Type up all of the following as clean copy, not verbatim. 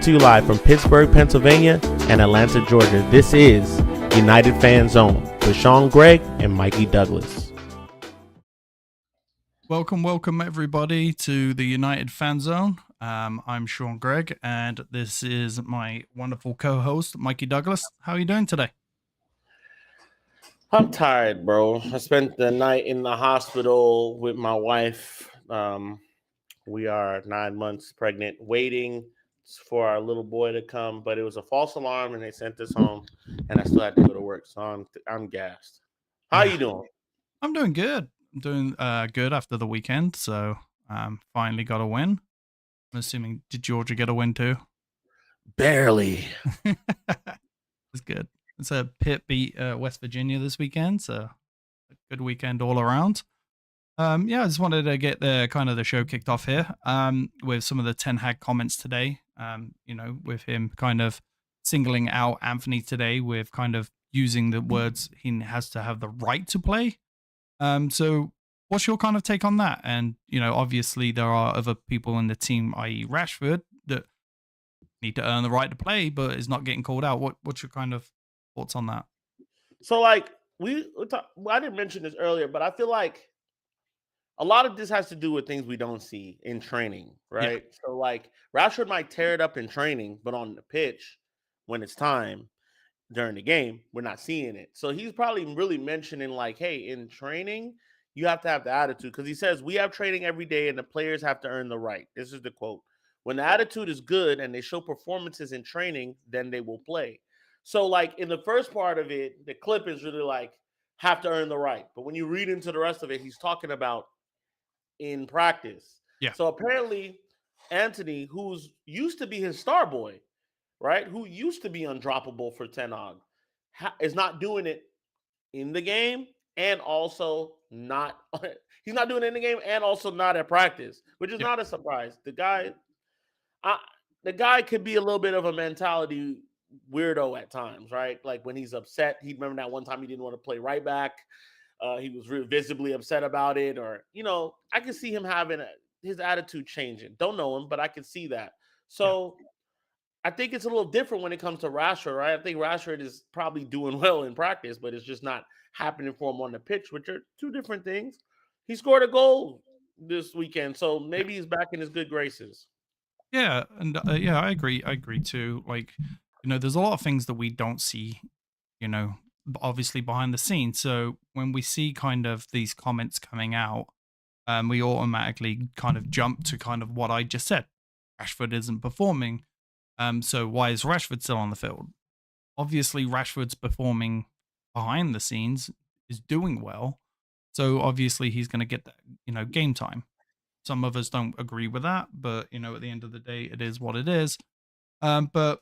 to you live from Pittsburgh, Pennsylvania and Atlanta, Georgia. This is United Fan Zone with Sean Gregg and Mikey Douglas. Welcome everybody to the United Fan Zone. I'm Sean Gregg, and this is my wonderful co-host, Mikey Douglas. How are you doing today? I'm tired, bro. I spent the night in the hospital with my wife. We are 9 months pregnant, waiting for our little boy to come, but it was a false alarm, and they sent us home, and I still had to go to work, so I'm gassed. How are you doing? I'm doing good. I'm doing good after the weekend, so finally got a win. I'm assuming, did Georgia get a win too? Barely. It's good. It's a Pitt beat West Virginia this weekend, so a good weekend all around. I just wanted to get the show kicked off here with some of the Ten Hag comments today. With him kind of singling out Antony today with kind of using the words he has to have the right to play. So what's your kind of take on that? And, obviously there are other people in the team, i.e. Rashford, that need to earn the right to play, but is not getting called out. What's your kind of thoughts on that? So, I didn't mention this earlier, but I feel like a lot of this has to do with things we don't see in training, right? Yeah. So, Rashford might tear it up in training, but on the pitch, when it's time during the game, we're not seeing it. So he's probably really mentioning hey, in training, you have to have the attitude, because he says we have training every day and the players have to earn the right. This is the quote. When the attitude is good and they show performances in training, then they will play. So in the first part of it, the clip is really have to earn the right. But when you read into the rest of it, he's talking about in practice. Yeah. So apparently Antony, who's used to be his star boy, right, who used to be undroppable for Ten Hag, is not doing it in the game, and also not he's not doing it in the game and also not at practice, which is not a surprise. The guy could be a little bit of a mentality weirdo at times, right? Like when he's upset. He remember that one time he didn't want to play right back. He was visibly upset about it, or I can see him having his attitude changing. Don't know him, but I can see that. So I think it's a little different when it comes to Rashford, right? I think Rashford is probably doing well in practice, but it's just not happening for him on the pitch, which are two different things. He scored a goal this weekend, so maybe he's back in his good graces. Yeah, and I agree. I agree too. There's a lot of things that we don't see, obviously behind the scenes. So when we see kind of these comments coming out, we automatically kind of jump to kind of what I just said. Rashford isn't performing. So why is Rashford still on the field? Obviously, Rashford's performing behind the scenes, is doing well. So obviously he's going to get that, game time. Some of us don't agree with that, but at the end of the day, it is what it is. I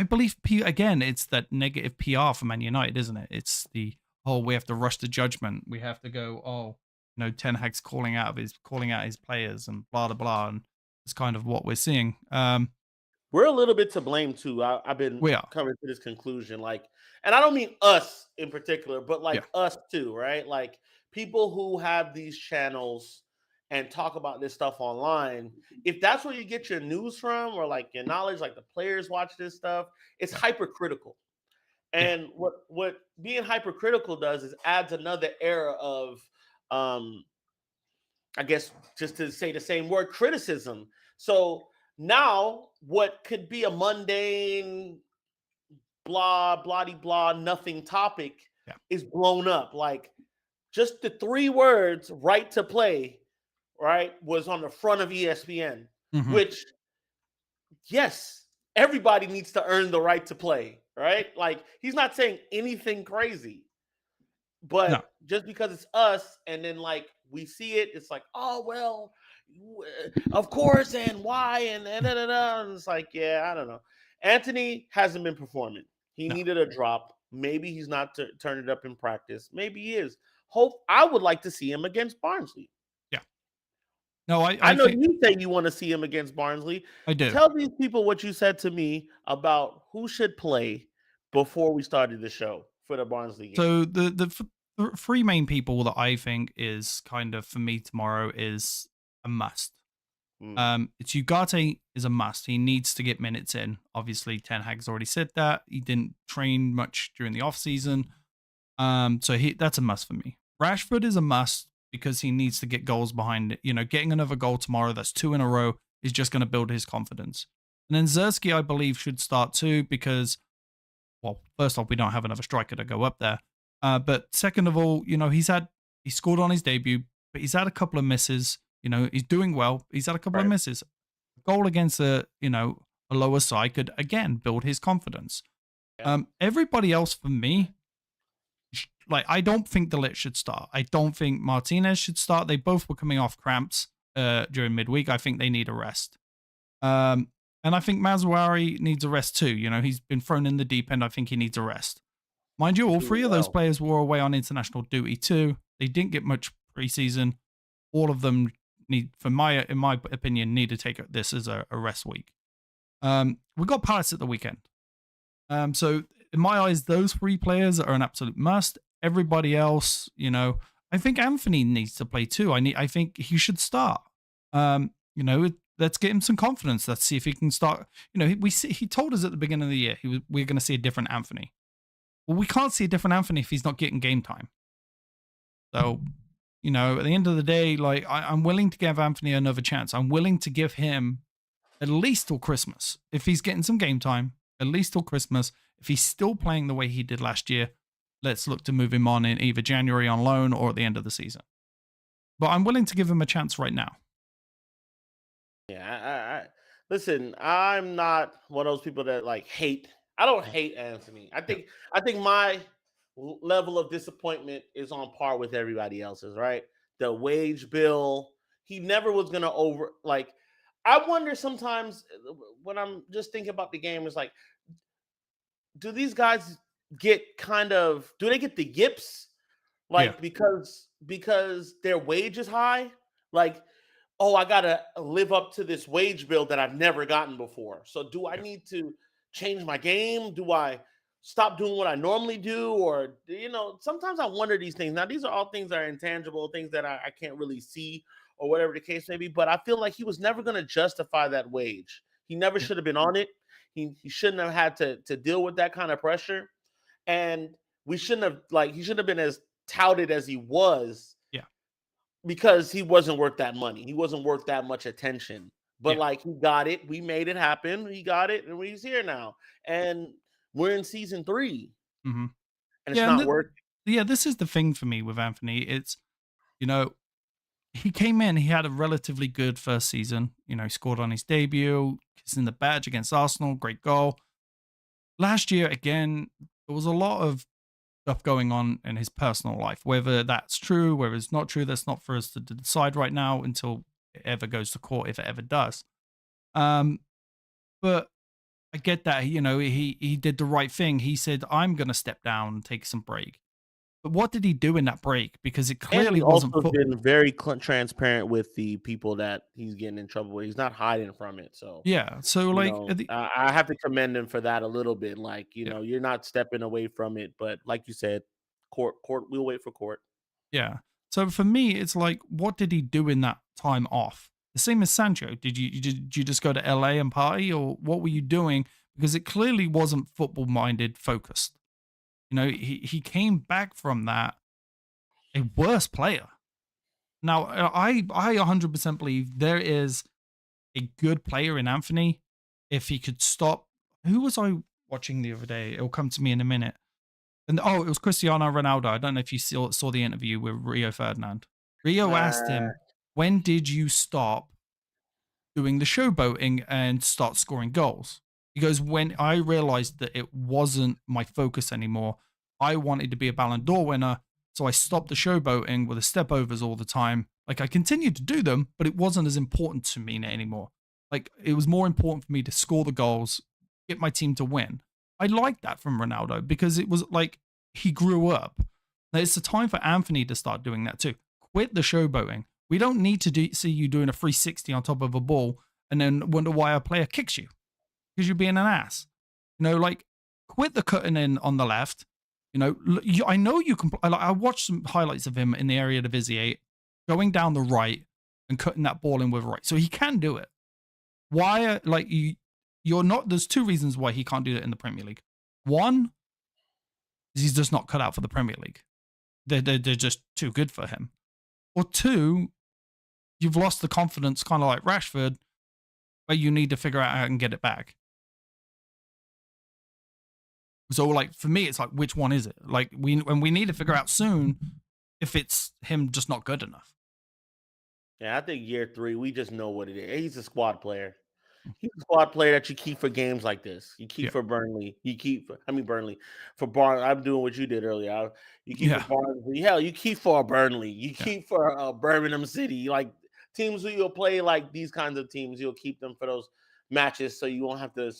believe again, it's that negative PR for Man United, isn't it? It's we have to rush to judgment. We have to go, Ten Hag's calling out his players and blah blah blah, and it's kind of what we're seeing. We're a little bit to blame too. I've been coming to this conclusion, and I don't mean us in particular, but us too, right? People who have these channels and talk about this stuff online. If that's where you get your news from, or your knowledge, the players watch this stuff, it's hypercritical. And what being hypercritical does is adds another era of, I guess, just to say the same word, criticism. So now what could be a mundane, blah, blah, nothing topic is blown up. Just the 3 words, right to play, right, was on the front of ESPN, which, yes, everybody needs to earn the right to play, right? He's not saying anything crazy, but just because it's us, and then we see it, it's oh, well, of course, and why, and and it's I don't know. Antony hasn't been performing. He needed a drop. Maybe he's not turning it up in practice. Maybe he is. I would like to see him against Barnsley. Yeah. No, I know you say you want to see him against Barnsley. I do. Tell these people what you said to me about who should play before we started the show for the Barnsley game. So the 3 main people that I think is kind of for me tomorrow is a must. Mm. It's Ugarte is a must. He needs to get minutes in. Obviously, Ten Hag's already said that. He didn't train much during the offseason. So that's a must for me. Rashford is a must because he needs to get goals behind it. You know, getting another goal tomorrow, that's 2 in a row, is just going to build his confidence. And then Zersky, I believe, should start too because, well, first off, we don't have another striker to go up there. But second of all, you know, he scored on his debut, but he's had a couple of misses. You know, he's doing well. He's had a couple of misses. A goal against a lower side could again build his confidence. Yeah. Everybody else for me, like, I don't think De Ligt should start. I don't think Martinez should start. They both were coming off cramps during midweek. I think they need a rest. And I think Mazraoui needs a rest too. You know, he's been thrown in the deep end. I think he needs a rest. Mind you, all 3 of those players were away on international duty too. They didn't get much preseason. All of them in my opinion, need to take this as a rest week. We got Palace at the weekend. So in my eyes, those 3 players are an absolute must. Everybody else, you know, I think Antony needs to play too. I think he should start. You know, let's get him some confidence. Let's see if he can start. You know, he told us at the beginning of the year we're going to see a different Antony. Well, we can't see a different Antony if he's not getting game time. So, you know, at the end of the day, like, I'm willing to give Antony another chance. I'm willing to give him at least till Christmas. If he's getting some game time, at least till Christmas. If he's still playing the way he did last year, let's look to move him on in either January on loan or at the end of the season. But I'm willing to give him a chance right now. Yeah, listen, I'm not one of those people that like hate. I don't hate Antony. I think my level of disappointment is on par with everybody else's, right? The wage bill, he never was going to I wonder sometimes when I'm just thinking about the game, it's like, do these guys do they get the yips? Like, because their wage is high? Like, oh, I got to live up to this wage bill that I've never gotten before. So do I need to change my game? Do I stop doing what I normally do? Or, you know, sometimes I wonder these things. Now, these are all things that are intangible, things that I can't really see or whatever the case may be. But I feel like he was never going to justify that wage. He never should have been on it. He shouldn't have had to deal with that kind of pressure. And he shouldn't have been as touted as he was. Because he wasn't worth that money. He wasn't worth that much attention. But like, he got it. We made it happen. He got it, and he's here now. And we're in season 3. Mm-hmm. And it's not working. Yeah, this is the thing for me with Antony. It's, you know, he came in, he had a relatively good first season. You know, he scored on his debut, kissing the badge against Arsenal, great goal. Last year, again, there was a lot of stuff going on in his personal life. Whether that's true, whether it's not true, that's not for us to decide right now until it ever goes to court, if it ever does. But I get that, you know, he did the right thing. He said, I'm going to step down and take some break. But what did he do in that break? Because it clearly wasn't football. He's also been very transparent with the people that he's getting in trouble with. He's not hiding from it. So yeah. So like, I have to commend him for that a little bit. Like, you know, you're not stepping away from it, but like you said, court, we'll wait for court. Yeah. So for me, it's like, what did he do in that time off? The same as Sancho. Did you just go to LA and party, or what were you doing? Because it clearly wasn't football minded focused. You know, he came back from that a worse player. Now, I 100% believe there is a good player in Antony if he could stop. Who was I watching the other day? It'll come to me in a minute. And it was Cristiano Ronaldo. I don't know if you saw the interview with Rio Ferdinand. Rio asked him, when did you stop doing the showboating and start scoring goals? He goes, when I realized that it wasn't my focus anymore, I wanted to be a Ballon d'Or winner, so I stopped the showboating with the step overs all the time. Like, I continued to do them, but it wasn't as important to me anymore. Like, it was more important for me to score the goals, get my team to win. I like that from Ronaldo because it was like he grew up. Now, it's the time for Antony to start doing that too. Quit the showboating. We don't need to see you doing a 360 on top of a ball and then wonder why a player kicks you. Because you're being an ass. You know, like, quit the cutting in on the left. You know, I know you can. I watched some highlights of him in the area of Vizier going down the right, and cutting that ball in with right. So he can do it. Why, like, you're not, there's two reasons why he can't do that in the Premier League. One is he's just not cut out for the Premier League. They're just too good for him. Or two, you've lost the confidence, kind of like Rashford, where you need to figure out how to get it back. So, like, for me, it's like, which one is it? Like, we need to figure out soon if it's him just not good enough. Yeah, I think year 3, we just know what it is. He's a squad player. He's a squad player that you keep for games like this. You keep for Burnley. You keep for, Burnley. For Barnes, I'm doing what you did earlier. You keep for Barnsley. Hell, you keep for Burnley. You keep for Birmingham City. Like, teams who you'll play, like these kinds of teams, you'll keep them for those matches so you won't have to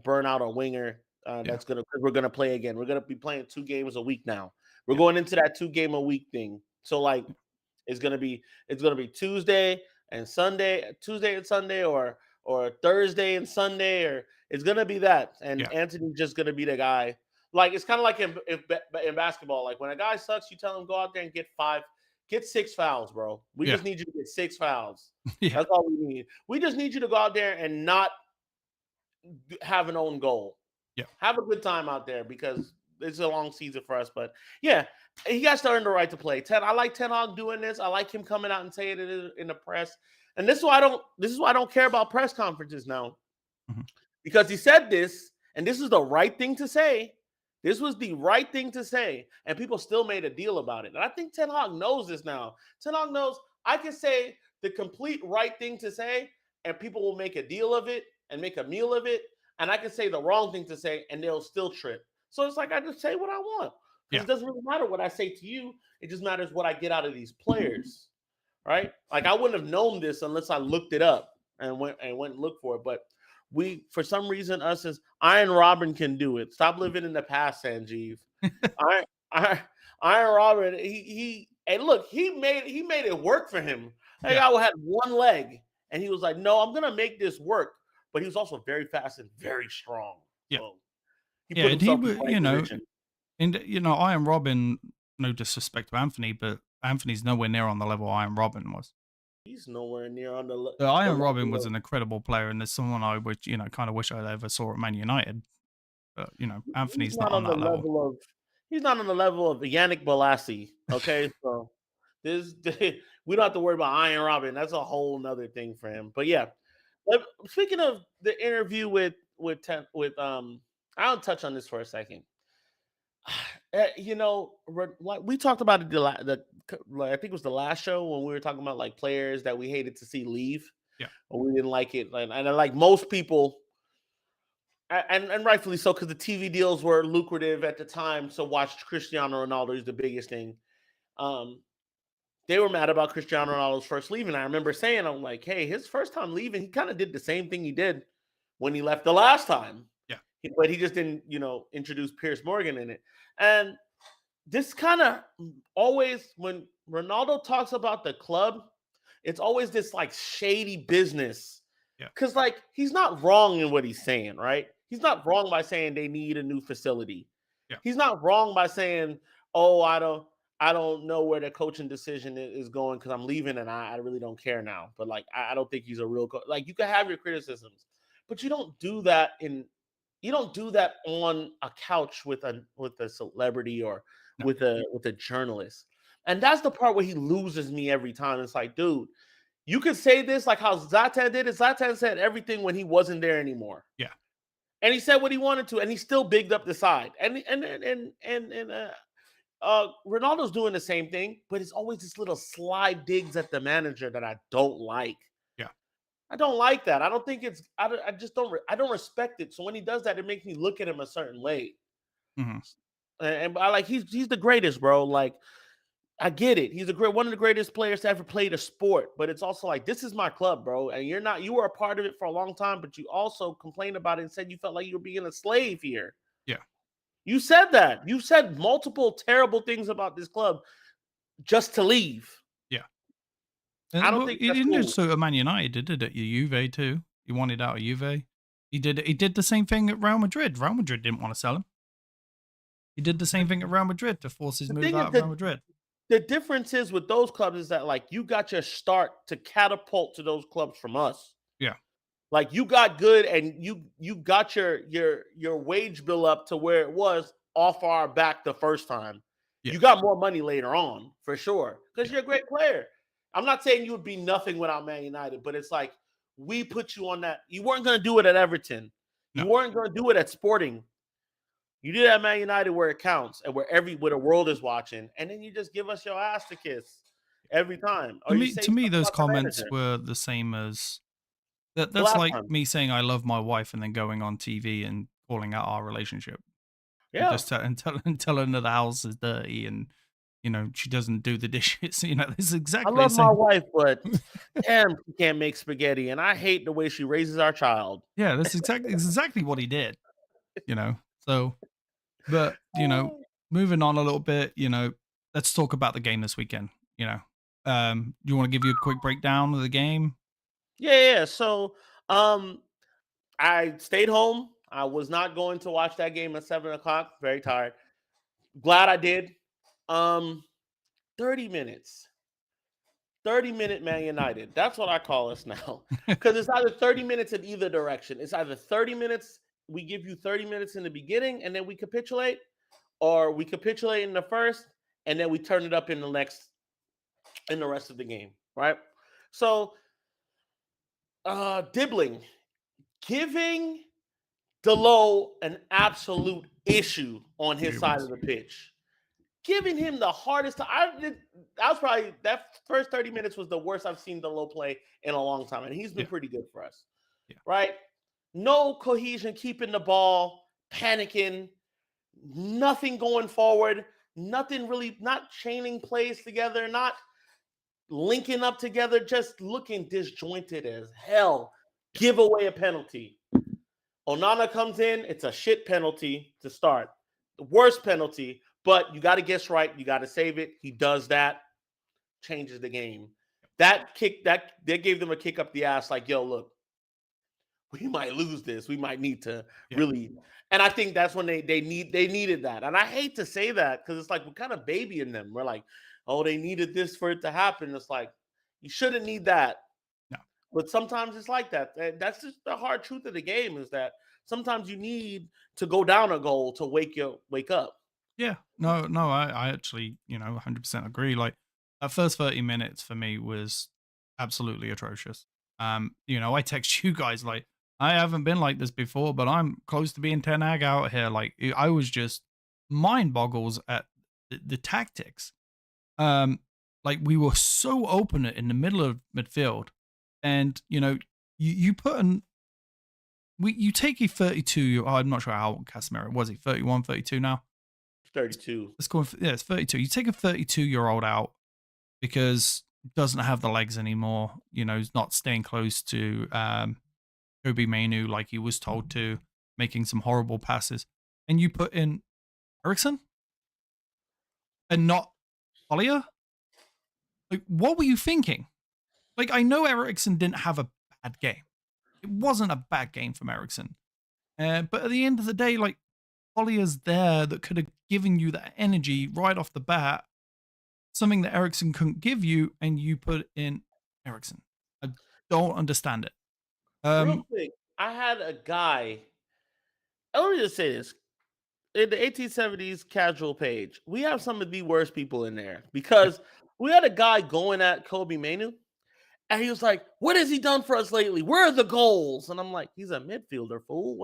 burn out a winger. That's gonna, because we're gonna play again. We're gonna be playing 2 games a week now. We're going into that 2 game a week thing. So, like, it's gonna be Tuesday and Sunday, or Thursday and Sunday, or it's gonna be that. And Antony's just gonna be the guy. Like, it's kind of like in basketball. Like, when a guy sucks, you tell him go out there and get 6 fouls, bro. We just need you to get 6 fouls. That's all we need. We just need you to go out there and not have an own goal. Have a good time out there, because it's a long season for us. But yeah, he got to earn the right to play. I like Ten Hag doing this. I like him coming out and saying it in the press. And this is why I don't care about press conferences now. Because he said this, and this is the right thing to say. This was the right thing to say, and people still made a deal about it. And I think Ten Hag knows this now. Ten Hag knows I can say the complete right thing to say, and people will make a deal of it and make a meal of it. And I can say the wrong thing to say, and they'll still trip. So it's like, I just say what I want. It doesn't really matter what I say to you. It just matters what I get out of these players, right? Like, I wouldn't have known this unless I looked it up and went and looked for it. But we, for some reason, us as Iron Robin can do it. Stop living in the past, Sanjeev. Iron Robin, and look, he made it work for him. That guy had one leg, and he was like, "No, I'm gonna make this work." But he was also very fast and very strong. So he put himself in the right position. And Iron Robin, no disrespect to Anthony, but Anthony's nowhere near on the level Iron Robin was. He's nowhere near on the level. Iron Robin was an incredible player, and there's someone I would, kind of wish I ever saw at Man United. But Anthony's not on that level. He's not on the level of Yannick Bolasie. Okay, so we don't have to worry about Iron Robin. That's a whole nother thing for him. But yeah, speaking of the interview with I'll touch on this for a second. Like we talked about it, I think it was the last show when we were talking about like players that we hated to see leave. Or we didn't like it. And like most people, and rightfully so, because the TV deals were lucrative at the time. So watch Cristiano Ronaldo is the biggest thing. They were mad about Cristiano Ronaldo's first leaving. I remember saying, I'm like, hey, his first time leaving, he kind of did the same thing he did when he left the last time. But he just didn't, introduce Piers Morgan in it. And this kind of always, when Ronaldo talks about the club, it's always this like shady business. Because like, he's not wrong in what he's saying, right? He's not wrong by saying they need a new facility. He's not wrong by saying, oh, I don't know where the coaching decision is going because I'm leaving and I really don't care now. But like, I don't think he's a real coach. Like, you can have your criticisms, but you don't do that on a couch with a celebrity or with a journalist. And that's the part where he loses me every time. It's like, dude, you could say this like how Zlatan did it. Zlatan said everything when he wasn't there anymore. And he said what he wanted to, and he still bigged up the side. And Ronaldo's doing the same thing, but it's always this little sly digs at the manager that I don't like. I don't like that. I don't think it's. I just don't. I don't respect it. So when he does that, it makes me look at him a certain way. And I like he's the greatest, bro. Like, I get it. He's one of the greatest players to ever play the sport. But it's also like, this is my club, bro. And you're not. You were a part of it for a long time, but you also complained about it and said you felt like you were being a slave here. You said that. You said multiple terrible things about this club just to leave. I don't think he didn't just at Man United, did it? At Juve too. He wanted out of Juve. He did the same thing at Real Madrid. Real Madrid didn't want to sell him. He did the same thing at Real Madrid to force his move out of Real Madrid. the difference is with those clubs is that like you got your start to catapult to those clubs from us. Yeah. Like you got good and you got your wage bill up to where it was off our back the first time. Yeah. You got more money later on for sure because Yeah. you're a great player. I'm not saying you would be nothing without Man United, but it's like we put you on that. You weren't going to do it at Everton. You No. weren't going to do it at Sporting. You did at Man United where it counts and where the world is watching, and then you just give us your ass to kiss every time, or you say To me, something those about the comments manager. were the same as that's like Blasphemy. me saying I love my wife and then going on TV and calling out our relationship. And Yeah, just telling her the house is dirty and she doesn't do the dishes. This is I exactly the love my same. wife, but damn, she can't make spaghetti, and I hate the way she raises our child. Yeah, that's exactly what he did. You know, so but moving on a little bit. Let's talk about the game this weekend. You want to give you a quick breakdown of the game? Yeah. So, um, I stayed home. I was not going to watch that game at 7 o'clock. Very tired. Glad I did. Um, 30 minutes. 30-minute Man United. That's what I call us now. Because it's either 30 minutes in either direction. It's either 30 minutes, we give you 30 minutes in the beginning and then we capitulate, or we capitulate in the first and then we turn it up in the rest of the game. Right. So dibbling, giving Delo an absolute issue on his It side was. of the pitch. Giving him the hardest time. That was probably that first 30 minutes was the worst I've seen Delo play in a long time, and he's been Yeah. pretty good for us, Yeah. right? No cohesion, keeping the ball, panicking, nothing going forward, nothing really, not chaining plays together, not linking up together, just looking disjointed as hell. Yeah. Give away a penalty. Onana comes in, it's a shit penalty to start. The worst penalty, but you got to guess right. You got to save it. He does that, changes the game. That kick, that gave them a kick up the ass, like, yo, look, we might lose this. We might need to Yeah. really. And I think that's when they needed that. And I hate to say that because it's like we're kind of babying them. We're like, oh, they needed this for it to happen. It's like you shouldn't need that. No. But sometimes it's like that. That's just the hard truth of the game is that sometimes you need to go down a goal to wake up. Yeah. No, I actually, 100% agree. Like that first 30 minutes for me was absolutely atrocious. I text you guys like I haven't been like this before, but I'm close to being Ten Hag out here. Like I was just mind boggles at the tactics. Like we were so open in the middle of midfield, and you put an you take a 32. I'm not sure how old Casemiro was. He 31, 32 now. 32. Let's go. Yeah, it's 32. You take a 32-year-old out because he doesn't have the legs anymore. He's not staying close to Kobe Mainu like he was told to, making some horrible passes, and you put in Ericsson and not Collier. Like, what were you thinking? Like, I know Ericsson didn't have a bad game. It wasn't a bad game from Ericsson. But at the end of the day, like, Collier's there that could have given you that energy right off the bat, something that Ericsson couldn't give you, and you put in Ericsson. I don't understand it. Real quick, I had a guy. Let me just say this. In the 1870s casual page, we have some of the worst people in there Yeah, because we had a guy going at Kobe Mainu, and he was like, "What has he done for us lately? Where are the goals?" And I'm like, "He's a midfielder, fool.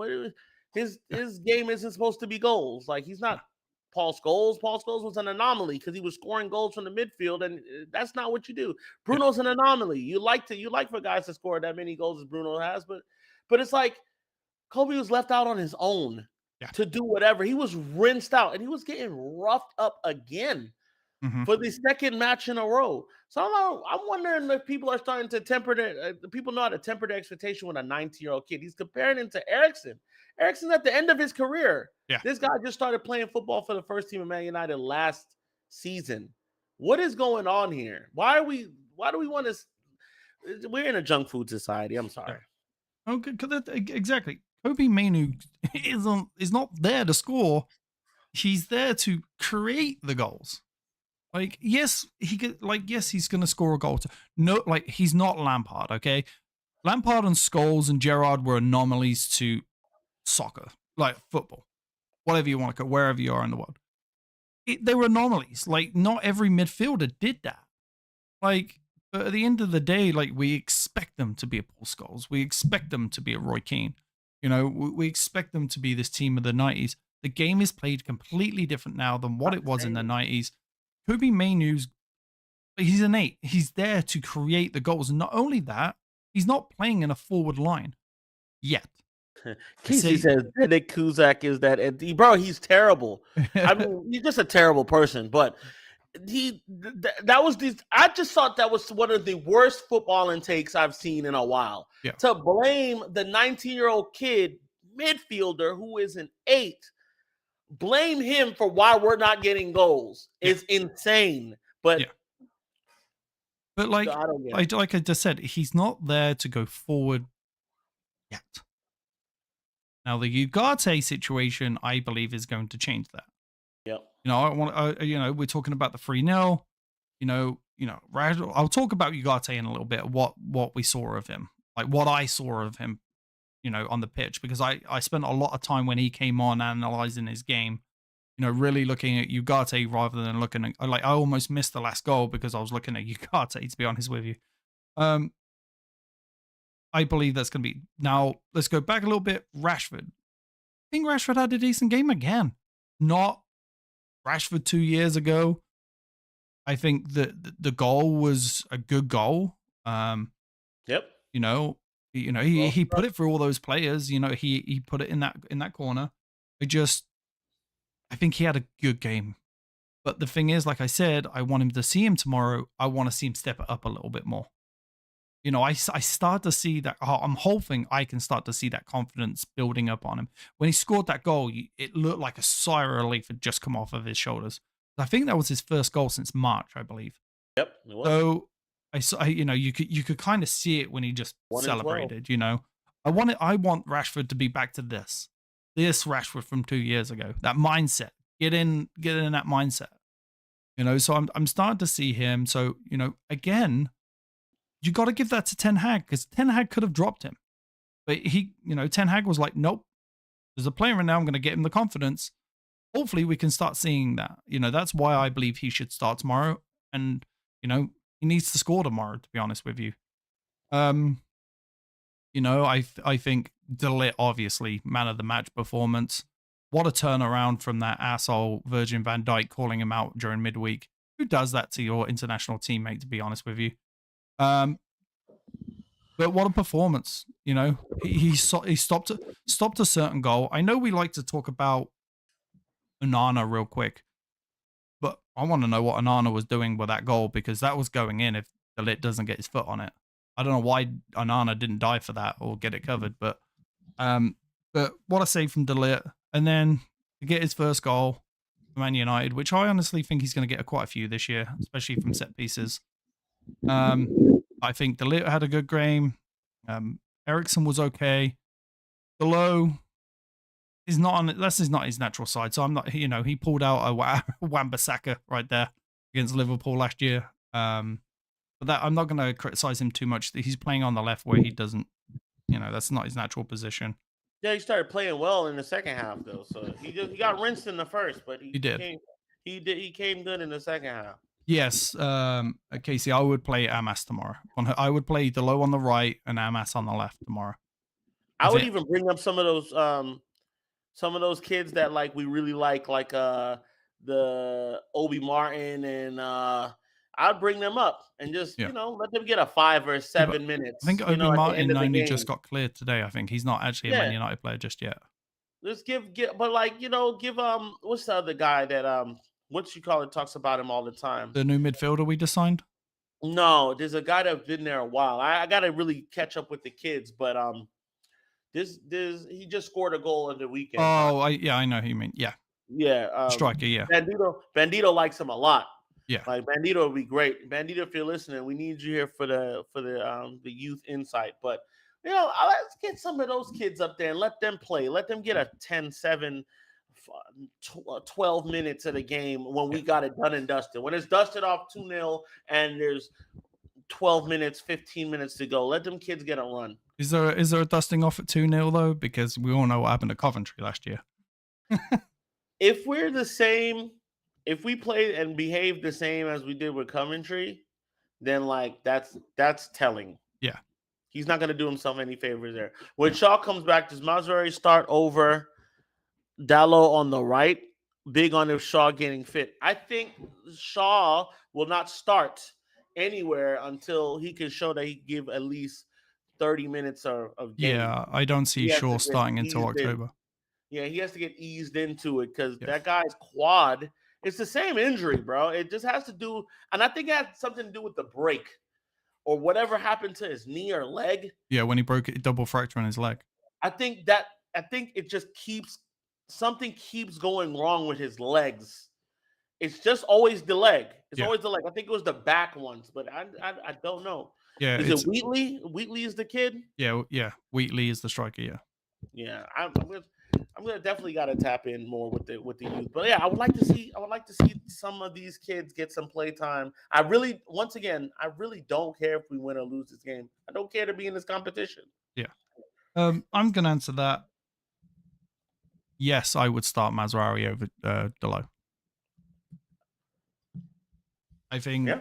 yeah, His game isn't supposed to be goals. Like he's no, not Paul Scholes. Paul Scholes was an anomaly because he was scoring goals from the midfield, and that's not what you do. yeah, Bruno's an anomaly. You like for guys to score that many goals as Bruno has, but it's like Kobe was left out on his own yeah. to do whatever. He was rinsed out, and he was getting roughed up again Hmm. for the second match in a row. So I'm wondering if people are starting to temper their people know how to temper their expectation with a 19-year-old kid. He's comparing him to Ericsson. Erickson's at the end of his career. Yeah. This guy just started playing football for the first team of Man United last season. What is going on here? Why do we want to we're in a junk food society. I'm Yeah. sorry. Okay, exactly. Kobe Mainu is not there to score. He's there to create the goals. Like, yes, he could. Like, yes, he's gonna score a goal. No, like he's not Lampard. Okay, Lampard and Scholes and Gerrard were anomalies to soccer, like football, whatever you want to call, wherever you are in the world. They were anomalies. Like, not every midfielder did that. Like, but at the end of the day, like we expect them to be a Paul Scholes. We expect them to be a Roy Keane. You know, we expect them to be this team of the 90s. The game is played completely different now than what it was in the 90s. Kobe Mainoo's, he's an 8. He's there to create the goals. And not only that, he's not playing in a forward line yet. Casey says Nick Kuzak is that bro. He's terrible. I mean, he's just a terrible person. But that was these. I just thought that was one of the worst footballing takes I've seen in a while. Yeah. To blame the 19-year-old kid midfielder who is an 8, blame him for why we're not getting goals is insane. But yeah. But like I just said, he's not there to go forward yet. Now the Ugarte situation, I believe, is going to change that. Yep. You know, I want. You know, we're talking about the 3-0. You know. I'll talk about Ugarte in a little bit. What we saw of him, like what I saw of him. You know, on the pitch, because I spent a lot of time when he came on analyzing his game. You know, really looking at Ugarte rather than looking at, like, I almost missed the last goal because I was looking at Ugarte, to be honest with you. I believe that's going to be. Now, let's go back a little bit. Rashford. I think Rashford had a decent game again. Not Rashford 2 years ago. I think that the goal was a good goal. Yep. You know, he put it through all those players. You know, he put it in that corner. I think he had a good game. But the thing is, like I said, I want him to see him tomorrow. I want to see him step it up a little bit more. You know, I start to see that. I'm hoping I can start to see that confidence building up on him. When he scored that goal, it looked like a sigh of relief had just come off of his shoulders. I think that was his first goal since March, I believe. Yep. It was. So you know, you could kind of see it when he just celebrated. You know, I want Rashford to be back to this Rashford from 2 years ago. That mindset, get in that mindset. You know, so I'm starting to see him. So, you know, again, you got to give that to Ten Hag, because Ten Hag could have dropped him, but Ten Hag was like, nope, there's a player in now. I'm going to get him the confidence. Hopefully, we can start seeing that. You know, that's why I believe he should start tomorrow, and you know, he needs to score tomorrow. To be honest with you, you know, I think De Ligt, obviously man of the match performance. What a turnaround from that asshole Virgin van Dijk calling him out during midweek. Who does that to your international teammate? To be honest with you. But what a performance, you know. He stopped a certain goal. I know we like to talk about Onana real quick, but I want to know what Onana was doing with that goal, because that was going in if De Ligt doesn't get his foot on it. I don't know why Onana didn't dive for that or get it covered, but what a save from De Ligt. And then to get his first goal for Man United, which I honestly think he's going to get quite a few this year, especially from set pieces. I think De Ligt had a good game. Ericsson was okay. Below is not this is not his natural side, so I'm not. You know, he pulled out a Wan-Bissaka right there against Liverpool last year. But that, I'm not going to criticize him too much. He's playing on the left where he doesn't. You know, that's not his natural position. Yeah, he started playing well in the second half though. So he got rinsed in the first, but he did. He came good in the second half. Yes, Casey, I would play Amas tomorrow. I would play Delo on the right and Amas on the left tomorrow. I would even bring up some of those kids that like we really like the Obi Martin, and I'd bring them up and just you know, let them get a 5 or 7 minutes. I think Obi Martin only just got cleared today. I think he's not actually a Man United player just yet. Let's but like, you know, give what's the other guy that what you call it talks about him all the time? The new midfielder we just signed? No, there's a guy that's been there a while. I got to really catch up with the kids, but this he just scored a goal in the weekend. Oh, I know who you mean. Yeah. Yeah. Striker, yeah. Bandito likes him a lot. Yeah. Like Bandito would be great. Bandito, if you're listening, we need you here for the youth insight. But you know, let's get some of those kids up there and let them play. Let them get a 10-7 12 minutes of the game when we got it done and dusted. When it's dusted off 2-0 and there's 12 minutes, 15 minutes to go, let them kids get a run. Is there a dusting off at 2-0 though? Because we all know what happened to Coventry last year. If we're the same, if we play and behave the same as we did with Coventry, then like that's telling. Yeah. He's not going to do himself any favors there. When Shaw comes back, does Mazraoui start over Dalot on the right? Big on if Shaw getting fit. I think Shaw will not start anywhere until he can show that he can give at least 30 minutes of game. Yeah, I don't see Shaw starting until October. Yeah, he has to get eased into it because that guy's quad, it's the same injury, bro. It just has to do, and I think it has something to do with the break or whatever happened to his knee or leg. Yeah, when he broke it, double fracture in his leg. I think it just something keeps going wrong with his legs. It's just always the leg. It's always the leg. I think it was the back once, but I don't know. Yeah, is it Wheatley? Wheatley is the kid. Yeah. Wheatley is the striker. Yeah. Yeah, I'm gonna definitely got to tap in more with the youth. But yeah, I would like to see some of these kids get some play time. I really don't care if we win or lose this game. I don't care to be in this competition. Yeah. I'm gonna answer that. Yes, I would start Mazraoui over Dalot. I think. Yeah.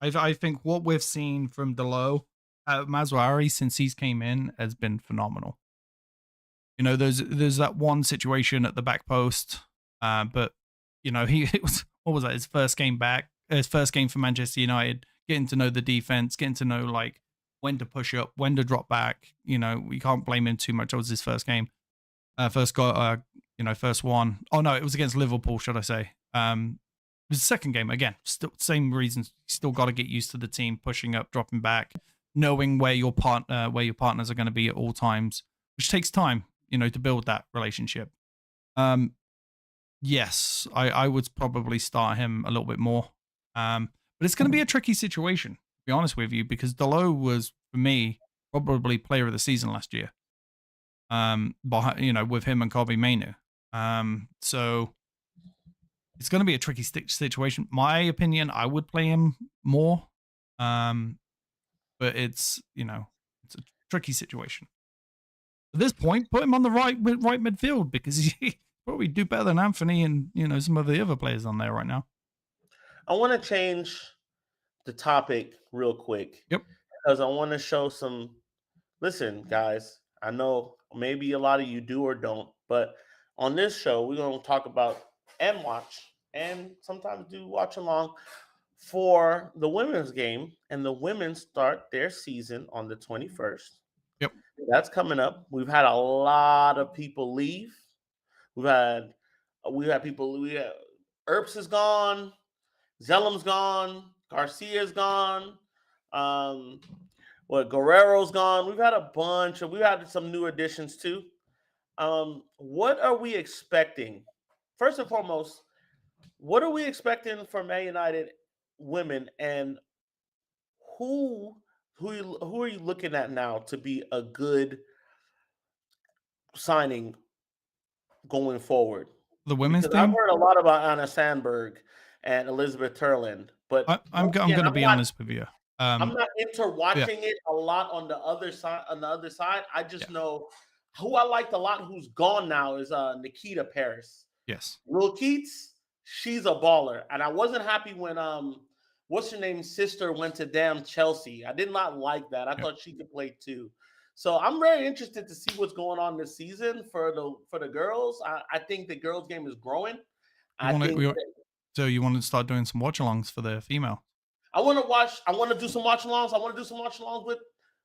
I think what we've seen from Dalot, Mazraoui since he's came in has been phenomenal. You know, there's that one situation at the back post, but you know, it was, what was that? His first game back, his first game for Manchester United, getting to know the defense, getting to know like when to push up, when to drop back. You know, we can't blame him too much. It was his first game, first one. Oh no, it was against Liverpool, should I say? It was the second game again. Still same reasons. You still got to get used to the team pushing up, dropping back, knowing where your partners are going to be at all times, which takes time. You know, to build that relationship. Yes, I would probably start him a little bit more. But it's going to be a tricky situation, to be honest with you, because Dalot was, for me, probably player of the season last year. With him and Kobbie Mainoo. So it's going to be a tricky situation. My opinion, I would play him more. But it's a tricky situation. At this point, put him on the right midfield because he probably do better than Antony and some of the other players on there right now. I want to change the topic real quick. Yep. Because I want to show some. Listen, guys, I know maybe a lot of you do or don't, but on this show, we're going to talk about and watch and sometimes do watch along for the women's game, and the women start their season on the 21st. Yep. That's coming up. We've had a lot of people leave. We've had people. Earps is gone. Zellum's gone. Garcia's gone. Guerrero's gone. We've had some new additions too. What are we expecting? First and foremost, what are we expecting from Man United women, and who are you looking at now to be a good signing going forward? The women's team? I've heard a lot about Anna Sandberg and Elizabeth Turland, but I'm going to be honest with you. I'm not into watching it a lot on the other side. I just know who I liked a lot. Who's gone now is Nikita Paris. Yes, Lil Keats, she's a baller, and I wasn't happy when what's her name's sister went to damn Chelsea. I did not like that. I thought she could play too. So I'm very interested to see what's going on this season for the girls. I think the girls' game is growing. So you want to start doing some watch-alongs for the female? I want to do some watch-alongs. I want to do some watch-alongs with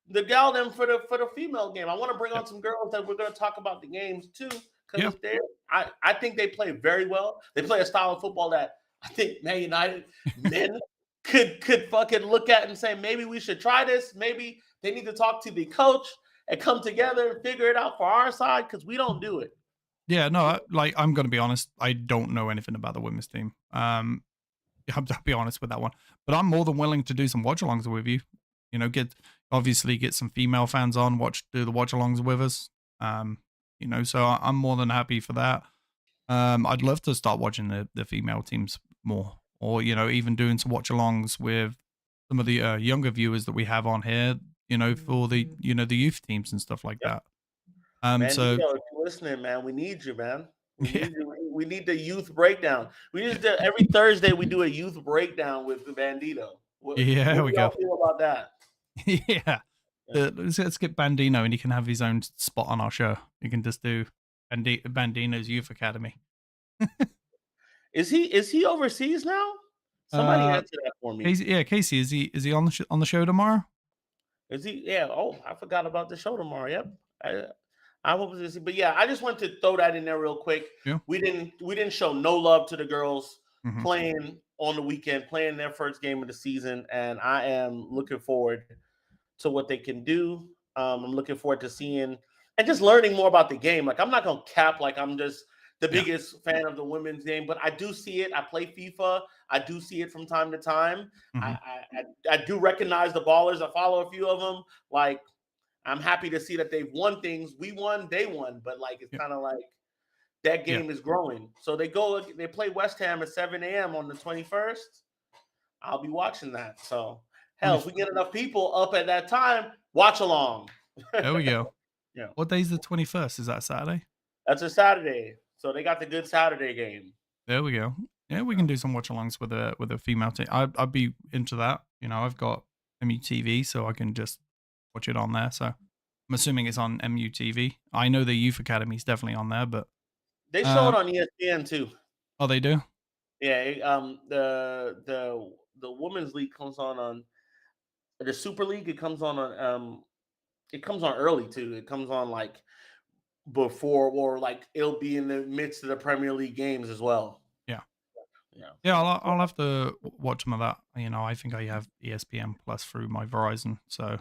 the gal them for the female game. I want to bring on some girls that we're going to talk about the games too. Because I think they play very well. They play a style of football that I think Man United men could fucking look at and say, maybe we should try this. Maybe they need to talk to the coach and come together and figure it out for our side, because we don't do it. Yeah, no, I'm going to be honest. I don't know anything about the women's team. I'll be honest with that one. But I'm more than willing to do some watch-alongs with you. You know, get some female fans on, do the watch-alongs with us. So I'm more than happy for that. I'd love to start watching the female teams more, or even doing some watch-alongs with some of the younger viewers that we have on here. For the youth teams and stuff like Yep. that. So Bandito, if you're listening, man, we need you, man. We yeah, need you. We need the youth breakdown. We yeah, just do, every Thursday we do a youth breakdown with the Bandito. yeah. What There do we go. y'all feel about that? Yeah. Yeah. Let's get Bandino, and he can have his own spot on our show. You can just do Bandino's Youth Academy. Is he overseas now? Somebody Uh, answer that for me. Casey, is he on the show tomorrow? Is he? Yeah. Oh, I forgot about the show tomorrow. Yep. I hope to see. But yeah, I just want to throw that in there real quick. Yeah. We didn't show no love to the girls Mhm. playing on the weekend, playing their first game of the season, and I am looking forward to what they can do. I'm looking forward to seeing and just learning more about the game. Like I'm not gonna cap like I'm just the Yeah. biggest fan of the women's game, but I do see it. I play FIFA. I do see it from time to time. Mhm. I do recognize the ballers. I follow a few of them. Like I'm happy to see that they've won things. We won, they won, but like it's Yeah. kind of like that Yeah. game is growing. So they play West Ham at 7 a.m. on the 21st. I'll be watching that. So hell, if we get enough people up at that time, watch along. There we go. Yeah. What day's the 21st? Is that Saturday? That's a Saturday. So they got the good Saturday game. There we go. Yeah, we can do some watch-alongs with a female team. I'd be into that. I've got MUTV, so I can just watch it on there. So I'm assuming it's on MUTV. I know the Youth Academy is definitely on there, but They show it on ESPN too. oh, they do. Yeah, the women's league comes on the Super League. It comes on it comes on early too. It comes on like before or like it'll be in the midst of the Premier League games as well. Yeah. Yeah. Yeah, I'll have to watch some of that. I think I have ESPN Plus through my Verizon, so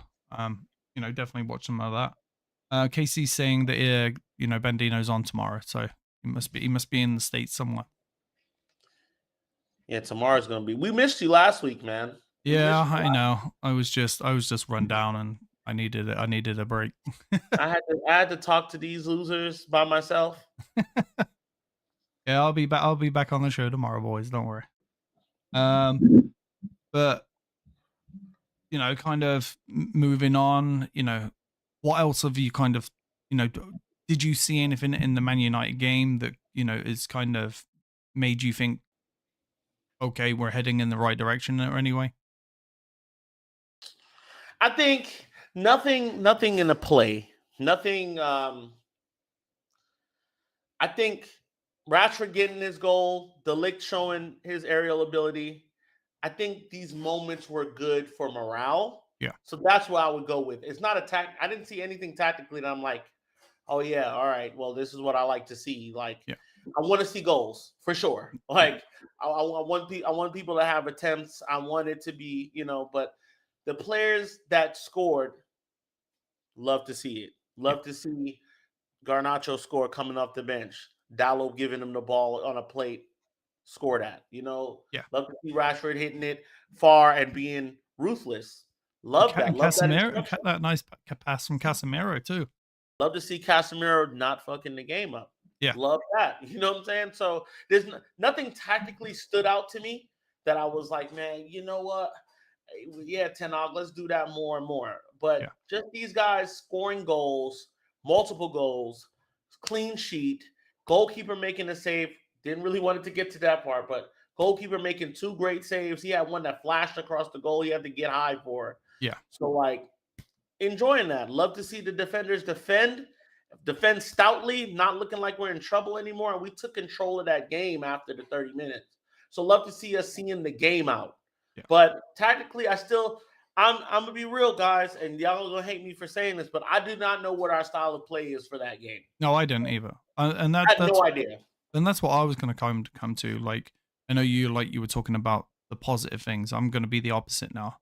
definitely watch some of that. Casey's saying that Bandino's on tomorrow, so he must be in the States somewhere. Yeah, tomorrow's gonna be. We missed you last week, man. Yeah, I know. I was just run down, and I needed a break. I had to talk to these losers by myself. Yeah, I'll be back. I'll be back on the show tomorrow, boys. Don't worry. But kind of moving on. What else have you kind of, did you see anything in the Man United game that is kind of made you think, okay, we're heading in the right direction, or anyway? I think nothing in the play. Nothing. I think Rashford getting his goal, De Ligt showing his aerial ability. I think these moments were good for morale. Yeah. So that's what I would go with. It's not I didn't see anything tactically that I'm like, oh yeah, all right. Well, this is what I like to see. Like, yeah. I want to see goals for sure. Like, I want people to have attempts. I want it to be, but the players that scored, love to see it. Love to see Garnacho score coming off the bench. Dallo giving him the ball on a plate, score that. Yeah. Love to see Rashford hitting it far and being ruthless. Love that. Love that nice pass from Casemiro too. Love to see Casemiro not fucking the game up. Yeah. Love that. You know what I'm saying? So there's nothing tactically stood out to me that I was like, man, you know what? Yeah, Ten Hag, let's do that more and more. But just these guys scoring goals, multiple goals, clean sheet, goalkeeper making a save. Didn't really want it to get to that part, but goalkeeper making 2 great saves. He had one that flashed across the goal. He had to get high for. Yeah. So like enjoying that. Love to see the defenders defend stoutly, not looking like we're in trouble anymore. And we took control of that game after the 30 minutes. So love to see us seeing the game out. Yeah. But tactically, I'm gonna be real, guys, and y'all are gonna hate me for saying this, but I do not know what our style of play is for that game. No, I didn't either. And I had no idea. And that's what I was going to come to. Like, I know you were talking about the positive things. I'm going to be the opposite now.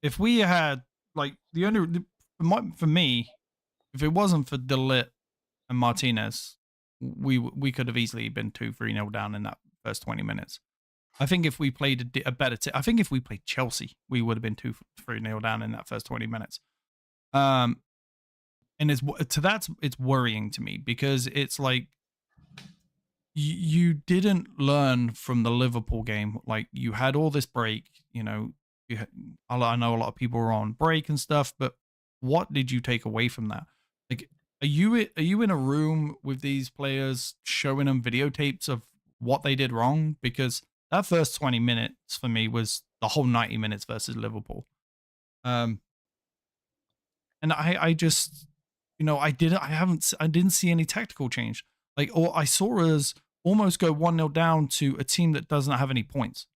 If we had for me, if it wasn't for De Ligt and Martinez, we could have easily been 2-3-0 down in that first 20 minutes. I think if we played a better I think if we played Chelsea, we would have been 2-3-0 down in that first 20 minutes. and it's worrying to me because it's like you didn't learn from the Liverpool game. Like you had all this break, you had, I know a lot of people were on break and stuff, but what did you take away from that? Like, are you in a room with these players showing them videotapes of what they did wrong? Because that first 20 minutes for me was the whole 90 minutes versus Liverpool. Um, and I just, I didn't see any tactical change. Like, or I saw us almost go 1-0 down to a team that doesn't have any points,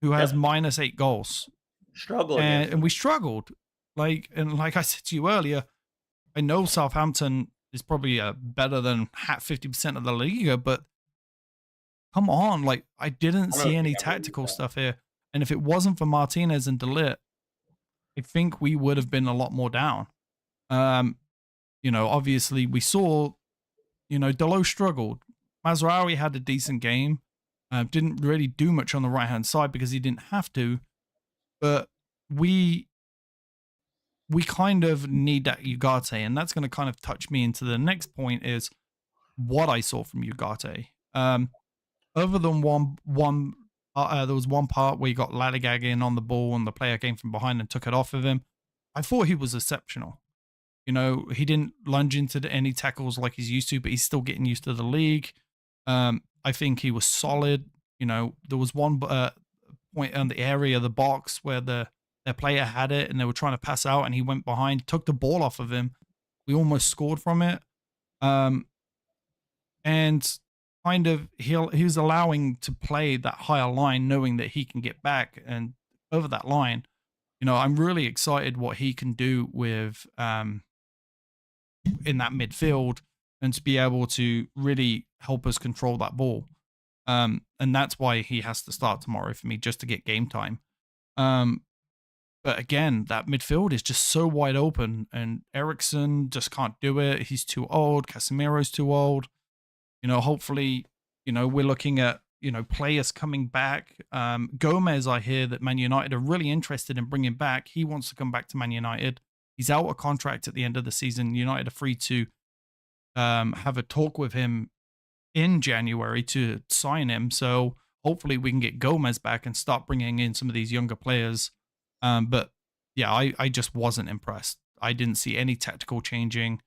who has Yep. -8 goals. Struggle against And them. we struggled. Like I said to you earlier, I know Southampton is probably better than 50% of the Liga, but come on, like I didn't I don't see think any I believe tactical that. stuff here. And if it wasn't for Martinez and Delit, I think we would have been a lot more down. Um, obviously we saw, Delo struggled. Mazraoui had a decent game. Didn't really do much on the right hand side because he didn't have to. But we kind of need that Ugarte, and that's going to kind of touch me into the next point is what I saw from Ugarte. Other than there was one part where he got Laligag in on the ball and the player came from behind and took it off of him. I thought he was exceptional. He didn't lunge into any tackles like he's used to, but he's still getting used to the league. I think he was solid. There was one point on the area of the box where their player had it and they were trying to pass out and he went behind, took the ball off of him. We almost scored from it. Um, and kind of he was allowing to play that higher line, knowing that he can get back and over that line. I'm really excited what he can do with in that midfield and to be able to really help us control that ball. And that's why he has to start tomorrow for me, just to get game time. Um, but again, that midfield is just so wide open, and Ericsson just can't do it. He's too old. Casemiro's too old. Hopefully, we're looking at players coming back. Gomez, I hear that Man United are really interested in bringing back. He wants to come back to Man United. He's out of contract at the end of the season. United are free to have a talk with him in January to sign him. So hopefully we can get Gomez back and start bringing in some of these younger players. But yeah, I just wasn't impressed. I didn't see any tactical changing.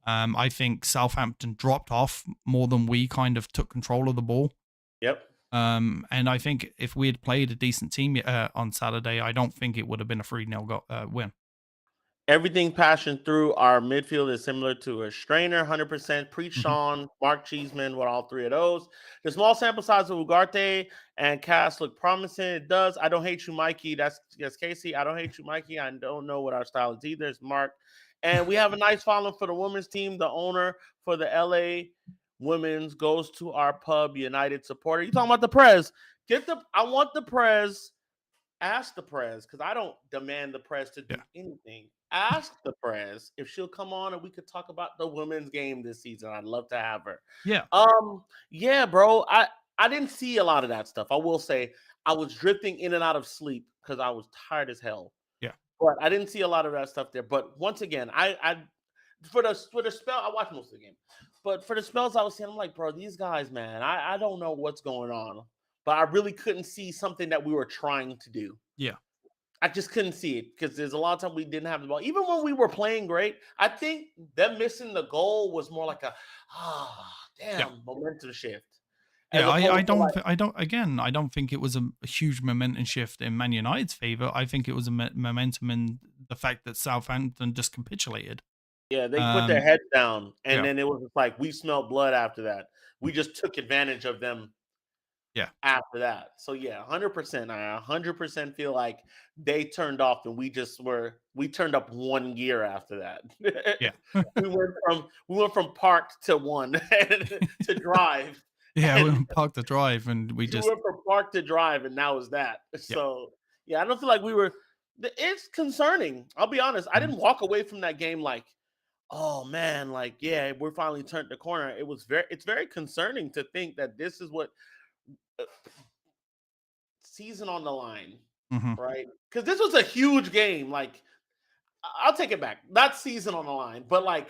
I think Southampton dropped off more than we kind of took control of the ball. Yep. And I think if we had played a decent team on Saturday, I don't think it would have been a 3-0 win. Everything passing through our midfield is similar to a strainer, 100%. Preach Hmm. Sean, Mark Cheeseman, with all three of those. The small sample size of Ugarte and Cass look promising. It does. I don't hate you, Mikey. That's Casey. I don't hate you, Mikey. I don't know what our style is either. It's Mark. And we have a nice following for the women's team. The owner for the LA women's goes to our pub United supporter. You talking about the Prez? I want the Prez. Ask the Prez, because I don't demand the Prez to do Yeah. anything. Ask the Prez if she'll come on and we could talk about the women's game this season. I'd love to have her. Yeah. Yeah, bro. I didn't see a lot of that stuff. I will say I was drifting in and out of sleep because I was tired as hell. Yeah. But I didn't see a lot of that stuff there. But once again, I for the spell, I watched most of the game. But for the spells I was seeing, I'm like, bro, these guys, man, I don't know what's going on. But I really couldn't see something that we were trying to do. Yeah. I just couldn't see it because there's a lot of time we didn't have the ball. Even when we were playing great, I think them missing the goal was more like a Yeah. damn momentum shift. As Yeah, opposed to like, I don't think it was a huge momentum shift in Man United's favor. I think it was a momentum in the fact that Southampton just capitulated. yeah, they put their Um, heads down, and yeah, then it was just like we smelled blood after that. We just took advantage of them yeah, after that. So yeah, 100%. I 100% feel like they turned off and we turned up 1 year after that. yeah, we went from parked to one to drive. yeah. We And parked the drive and we we just went from park to drive, and now is that. yeah, So yeah, I don't feel like we were it's concerning. I'll be honest. I mhm, didn't walk away from that game like, oh man, like yeah, we're finally turned the corner. It's very concerning to think that this is what season on the line, mhm, right? Because this was a huge game. Like I'll take it back. Not season on the line, but like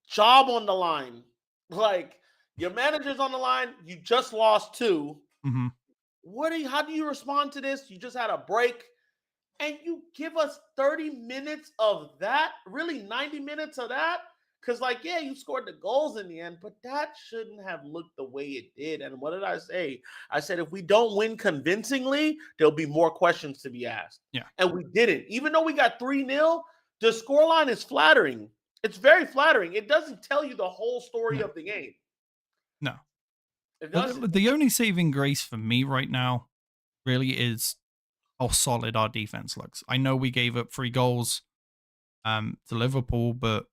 job on the line. Like your manager's on the line. You just lost 2. Mm-hmm. How do you respond to this? You just had a break and you give us 30 minutes of that? Really 90 minutes of that? Because, like, yeah, you scored the goals in the end, but that shouldn't have looked the way it did. And what did I say? I said, if we don't win convincingly, there'll be more questions to be asked. Yeah. And we didn't. Even though we got 3-0, the scoreline is flattering. It's very flattering. It doesn't tell you the whole story of the game. No. It doesn't. The only saving grace for me right now really is how solid our defense looks. I know we gave up 3 goals to Liverpool, but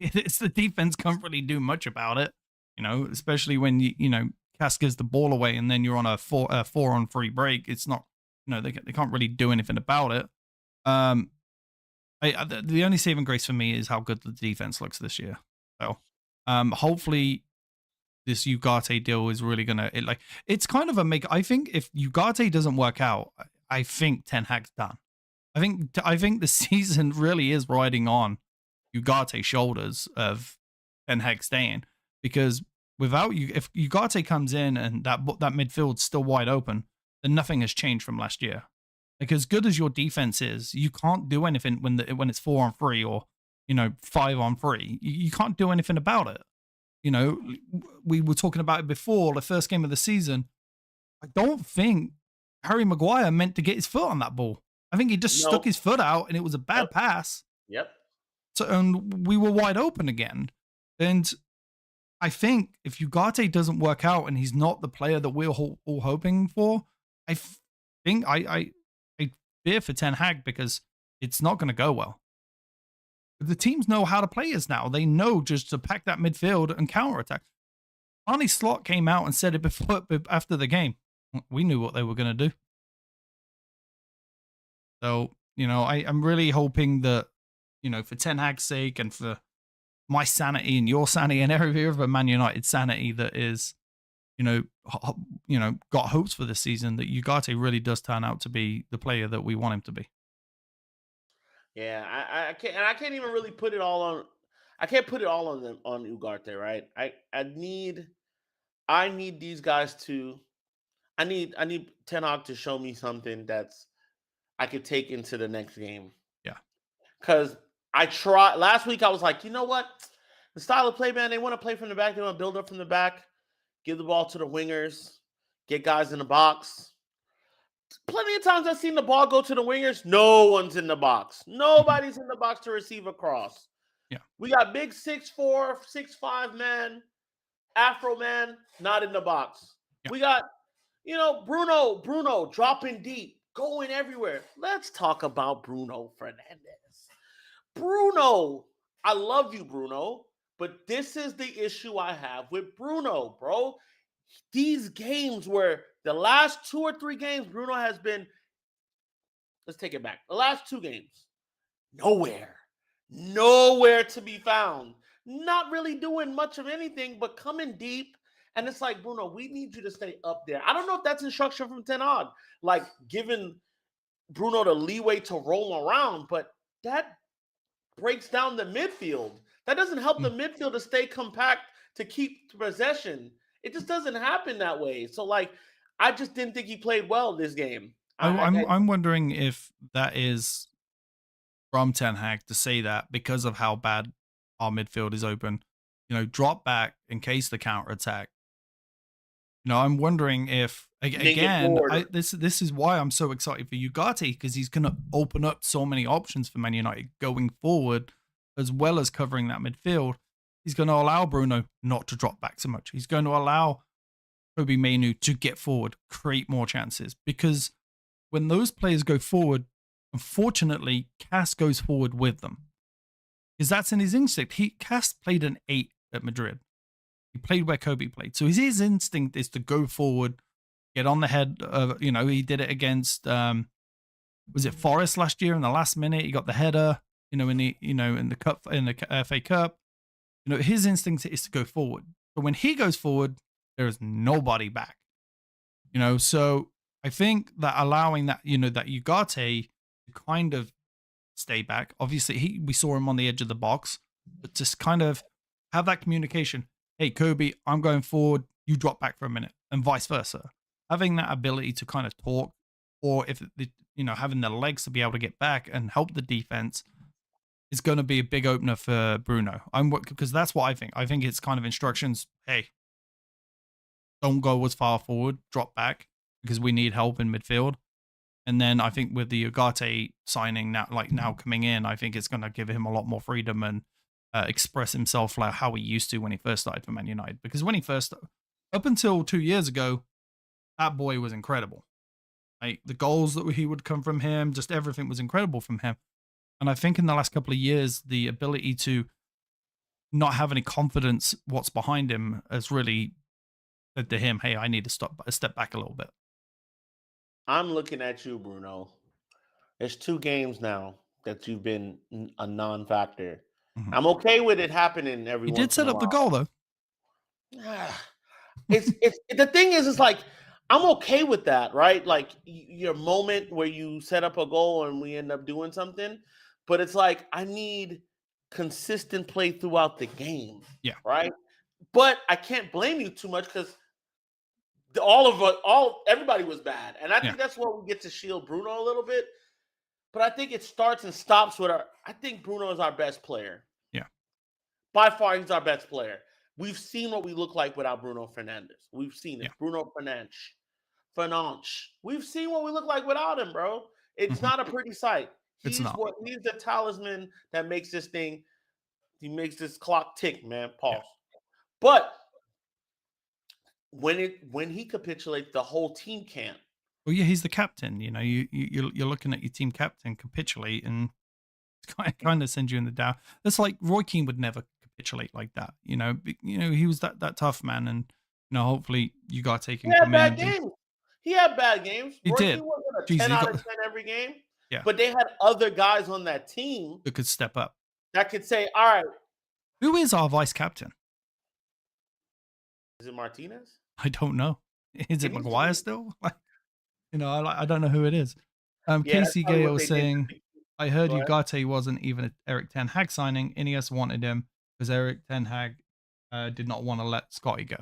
it's the defense can't really do much about it, especially when Cass gives the ball away and then you're on a 4-on-3 break. It's not, they can't really do anything about it. The only saving grace for me is how good the defense looks this year. So, hopefully this Ugarte deal is really gonna it's kind of a make. I think if Ugarte doesn't work out, I think Ten Hag's done. I think the season really is riding on Ugarte's shoulders of Ten Hag staying, because without you, if Ugarte comes in and that midfield's still wide open, then nothing has changed from last year. Like, as good as your defense is, you can't do anything when it's 4-on-3 or 5-on-3. You can't do anything about it. We were talking about it before the first game of the season. I don't think Harry Maguire meant to get his foot on that ball. I think he just stuck his foot out and it was a bad pass. Yep. So, and we were wide open again. And I think if Ugarte doesn't work out and he's not the player that we're all hoping for, I think I fear for Ten Hag, because it's not going to go well. The teams know how to play us now. They know just to pack that midfield and counterattack. Arne Slot came out and said it after the game. We knew what they were going to do. So, I'm really hoping that, for Ten Hag's sake and for my sanity and your sanity and every other Man United sanity that is, got hopes for this season, that Ugarte really does turn out to be the player that we want him to be. Yeah, I can't, and I can't even really put it all on. I can't put it all on them on Ugarte, right? I need these guys to. I need Ten Hag to show me something that's I could take into the next game. Yeah, because I tried last week. I was like, you know what, the style of play, man. They want to play from the back. They want to build up from the back, give the ball to the wingers, get guys in the box. Plenty of times I've seen the ball go to the wingers. No one's in the box. Nobody's in the box to receive a cross. Yeah. We got big 6'4", 6'5" man, Afro man, not in the box. Yeah. We got, Bruno dropping deep, going everywhere. Let's talk about Bruno Fernandes. Bruno, I love you, Bruno, but this is the issue I have with Bruno, bro. These games where the last 2 or 3 games, Bruno has been, let's take it back. The last 2 games, nowhere to be found. Not really doing much of anything, but coming deep. And it's like, Bruno, we need you to stay up there. I don't know if that's instruction from Ten Hag, like giving Bruno the leeway to roll around, but that breaks down the midfield. That doesn't help the midfield to stay compact, to keep possession. It just doesn't happen that way. So, like, I just didn't think he played well this game. I'm wondering if that is from Ten Hag to say that because of how bad our midfield is open. Drop back in case the counterattack. I'm wondering if again this is why I'm so excited for Ugarte, because he's going to open up so many options for Man United going forward, as well as covering that midfield. He's going to allow Bruno not to drop back so much. He's going to allow Kobe Mainoo to get forward, create more chances. Because when those players go forward, unfortunately, Cass goes forward with them. Because that's in his instinct. Cass played an 8 at Madrid. He played where Kobe played. So his instinct is to go forward, get on the head of, he did it against, was it Forest last year in the last minute? He got the header, in the cup, in the FA Cup. His instinct is to go forward. But when he goes forward, there is nobody back. So I think that allowing that, that Ugarte to kind of stay back. Obviously, we saw him on the edge of the box, but just kind of have that communication. Hey, Kobe, I'm going forward. You drop back for a minute, and vice versa. Having that ability to kind of talk, or if having the legs to be able to get back and help the defense is going to be a big opener for Bruno. Because that's what I think. I think it's kind of instructions. Hey, don't go as far forward, drop back because we need help in midfield. And then I think with the Ugarte signing now coming in, I think it's going to give him a lot more freedom and express himself like how he used to when he first started for Man United. Because when he first, up until 2 years ago, that boy was incredible. Like the goals that he would come from him, just everything was incredible from him. And I think in the last couple of years, the ability to not have any confidence what's behind him has really said to him, hey, I need to step back a little bit. I'm looking at you, Bruno. There's 2 games now that you've been a non-factor. Mm-hmm. I'm okay with it happening every He once did set in a up the while. goal, though. It's the thing is, it's like I'm okay with that, right? Like your moment where you set up a goal and we end up doing something, but it's like I need consistent play throughout the game, Yeah. right? But I can't blame you too much because everybody was bad, and I think that's where we get to shield Bruno a little bit. But I think it starts and stops with I think Bruno is our best player. Yeah. By far, he's our best player. We've seen what we look like without Bruno Fernandes. We've seen it. Yeah. Bruno Fernandes. We've seen what we look like without him, bro. It's not a pretty sight. He's the talisman that makes this thing. He makes this clock tick, man. Pause. Yeah. But when he capitulates, the whole team can't. Well, yeah, he's the captain. You're looking at your team captain capitulate, and kind of send you in the down. It's like Roy Keane would never capitulate like that. He was that tough man, and hopefully you got taken. He had bad games. He had bad games. He Roy did. Keane wasn't a 10 out of 10 every game. Yeah, but they had other guys on that team that could step up. That could say, "All right, who is our vice captain? Is it Martinez? I don't know. Is it Maguire still? I don't know who it is. Casey Gale was saying, I heard Ugarte wasn't even an Eric Ten Hag signing. Ineos wanted him because Eric Ten Hag did not want to let Scotty go.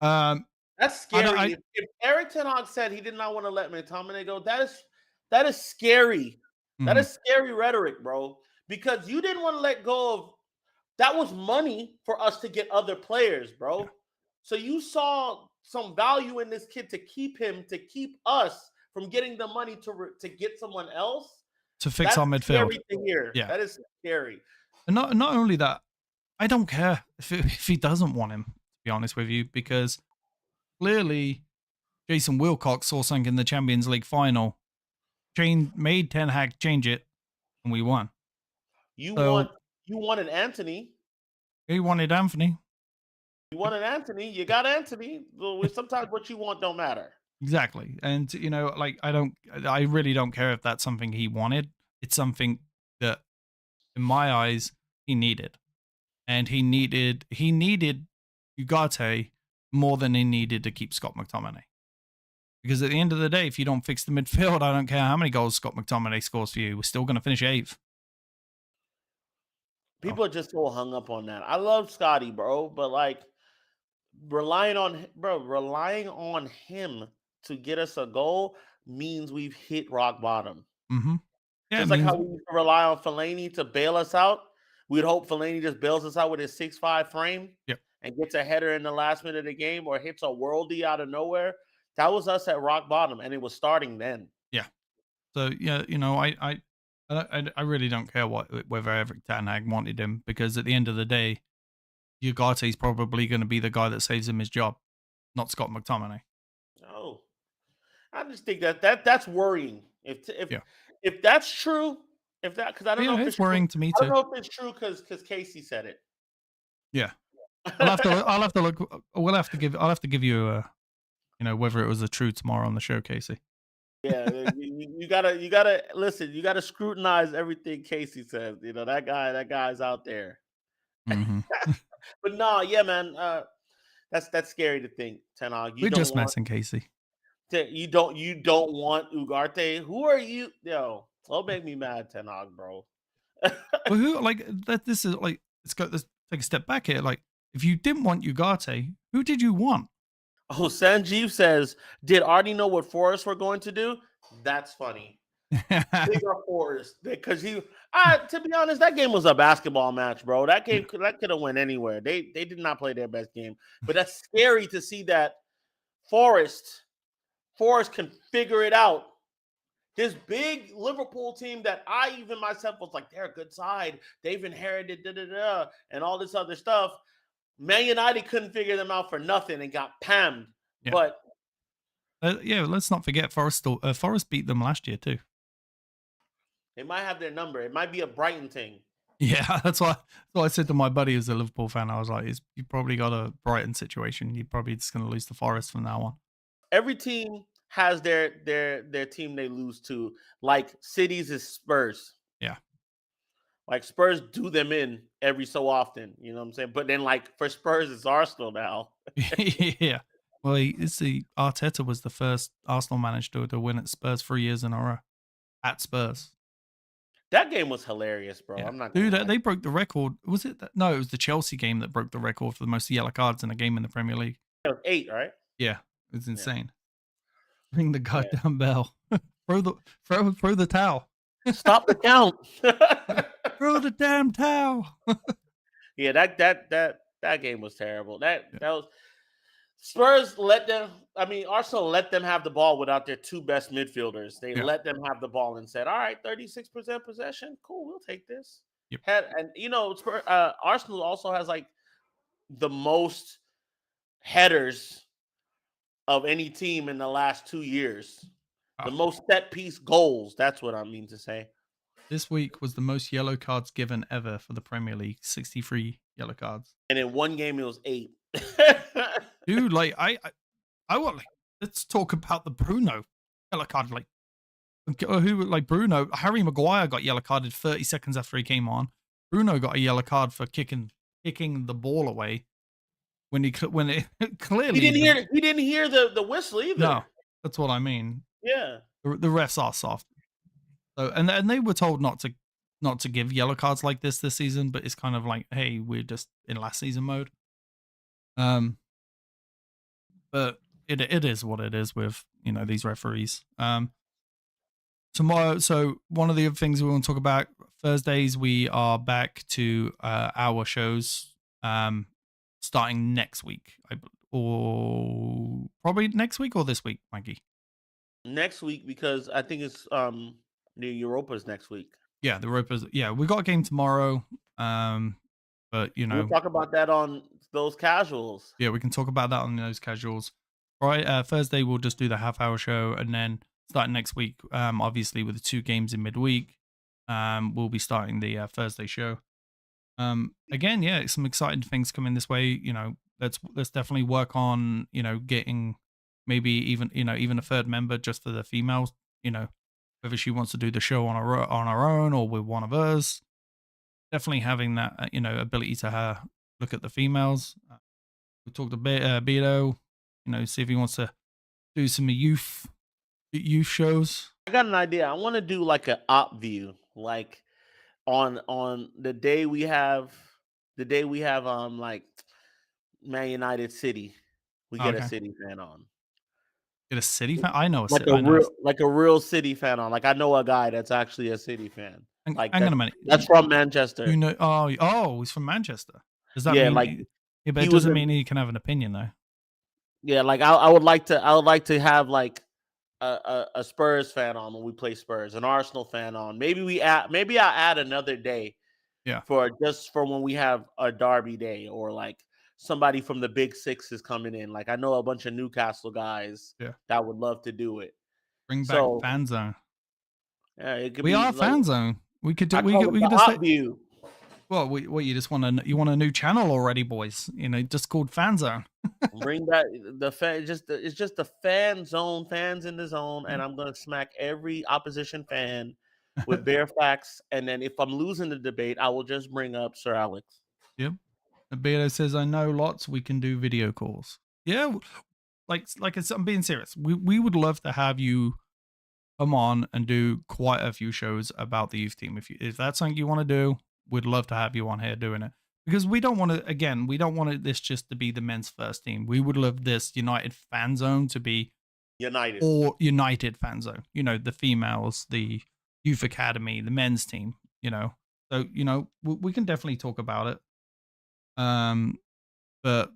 That's scary. If Eric Ten Hag said he did not want to let McTominay go, that is scary. Mm-hmm. That is scary rhetoric, bro. Because you didn't want to let go of that was money for us to get other players, bro. Yeah. So you saw some value in this kid to keep us from getting the money to get someone else to fix our midfield. Scary to hear. Yeah, that is scary. And not only that, I don't care if he doesn't want him. To be honest with you, because clearly Jason Wilcox saw something in the Champions League final, made Ten Hag change it, and we won. You wanted Antony. He wanted Anthony. You wanted Antony. You got Antony. Sometimes what you want don't matter. Exactly. And I really don't care if that's something he wanted. It's something that in my eyes he needed. And he needed Ugarte more than he needed to keep Scott McTominay. Because at the end of the day, if you don't fix the midfield, I don't care how many goals Scott McTominay scores for you, we're still going to finish 8th. People are just so hung up on that. I love Scotty, bro, but relying on him to get us a goal means we've hit rock bottom. Mm-hmm. Yeah, just like how we rely on Fellaini to bail us out. We'd hope Fellaini just bails us out with his 6'5" frame and gets a header in the last minute of the game or hits a worldie out of nowhere. That was us at rock bottom, and it was starting then. Yeah. So, yeah, I really don't care whether Eric Ten Hag wanted him, because at the end of the day, Ugarte's probably going to be the guy that saves him his job, not Scott McTominay. Oh, I just think that's worrying. If that's true, because I don't know if it's worrying to me too. I don't know if it's true because Casey said it. Yeah, I'll have to look. I'll have to give you whether it was a true tomorrow on the show, Casey. Yeah, you gotta listen. You gotta scrutinize everything Casey says. That guy's out there. Mm-hmm. But no, yeah, man. That's scary to think. Ten Hag. We're just messing, Casey. You don't want Ugarte. Who are you? Yo, Don't make me mad, Ten Hag, bro. Well, who like that? This is like let's take a step back here. Like, if you didn't want Ugarte, who did you want? Oh, Sanjeev says, did Artie know what Forest were going to do? That's funny. Bigger Forest. Because to be honest, that game was a basketball match, bro. That game that could have went anywhere. They did not play their best game. But that's scary to see that Forest can figure it out. This big Liverpool team that I even myself was like, they're a good side. They've inherited and all this other stuff. Man United couldn't figure them out for nothing and got pammed. Yeah. But let's not forget Forest. Forest beat them last year too. they might have their number. It might be a Brighton thing. Yeah, that's what I said to my buddy who's a Liverpool fan. I was like, you probably got a Brighton situation. You're probably just going to lose to Forest from now on. Every team has their team they lose to. Like City's is Spurs. Yeah. Like Spurs do them in every so often. You know what I'm saying? But then like for Spurs, it's Arsenal now. Yeah. Well, Arteta was the first Arsenal manager to win at Spurs 3 years in a row. At Spurs. That game was hilarious, bro. Yeah. I'm not gonna lie. They broke the record. Was it? No, it was the Chelsea game that broke the record for the most yellow cards in a game in the Premier League. It was 8, right? Yeah, it was insane. Yeah. Ring the goddamn bell. throw the towel. Stop the count. Throw the damn towel. Yeah, that game was terrible. That was Spurs let them. I mean, Arsenal let them have the ball without their two best midfielders. They let them have the ball and said, "All right, 36% possession. Cool, we'll take this." Yep. Arsenal also has like the most headers of any team in the last 2 years. The most set piece goals. That's what I mean to say. This week was the most yellow cards given ever for the Premier League. 63 yellow cards. And in one game, it was 8. Dude, like I want let's talk about the Bruno yellow card. Bruno, Harry Maguire got yellow carded 30 seconds after he came on. Bruno got a yellow card for kicking the ball away when it clearly he didn't hear the whistle either. No, that's what I mean. Yeah, the refs are soft. So and they were told not to give yellow cards like this season, but it's kind of like, hey, we're just in last season mode. But it is what it is with these referees. Tomorrow, so one of the other things we want to talk about, Thursdays we are back to our shows starting next week, or probably next week or this week, Mikey. Next week, because I think it's the Europa's next week. Yeah, the Europa's. Yeah, we got a game tomorrow. But we'll talk about that on those casuals. Yeah, we can talk about that on those casuals. All right, Thursday we'll just do the half-hour show, and then starting next week, obviously with the 2 games in midweek, we'll be starting the Thursday show. Again, yeah, some exciting things coming this way. Let's definitely work on getting maybe even a third member just for the females. Whether she wants to do the show on her own or with one of us. Definitely having that ability to look at the females. We talked to Beto, see if he wants to do some youth shows. I got an idea. I want to do like an op view, like on the day we have like Man United City. We get a City fan on. Get a City fan? I know like a real City fan on. Like I know a guy that's actually a City fan. Like hang on a minute. That's from Manchester. He's from Manchester. Does that mean but it doesn't mean he can have an opinion though. Yeah, like I would like to have like a Spurs fan on when we play Spurs, an Arsenal fan on. Maybe I'll add another day. Yeah. For when we have a derby day, or like somebody from the Big Six is coming in. Like I know a bunch of Newcastle guys that would love to do it. Bring back Fan Zone. Yeah, we are Fan Zone. We could do. We could just view. Well, what you just want a new channel already, boys? Just called Fan Zone. Bring back the fan. It's just the Fan Zone, fans in the zone, and I'm gonna smack every opposition fan with bare facts. And then if I'm losing the debate, I will just bring up Sir Alex. Yep. Beto says, "I know lots. We can do video calls." Yeah, like I'm being serious. We would love to have you come on and do quite a few shows about the youth team. If that's something you want to do, we'd love to have you on here doing it. Because we don't want to, again, we don't want this just to be the men's first team. We would love this United fan zone to be United fan zone. The females, the youth academy, the men's team. So we can definitely talk about it. But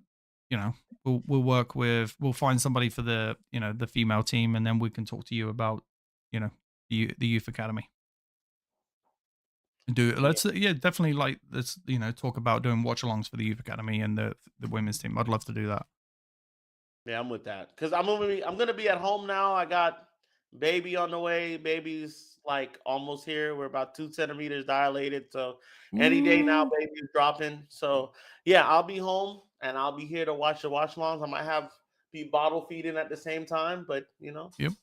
we'll find somebody for the the female team, and then we can talk to you about the youth academy. And let's definitely let's talk about doing watch-alongs for the youth academy and the women's team. I'd love to do that. Yeah, I'm with that because I'm gonna be at home now. I got baby on the way. Baby's like almost here. We're about 2 centimeters dilated, so any day now, baby's dropping. So yeah, I'll be home and I'll be here to watch the watch-alongs. I might be bottle feeding at the same time, but Yep.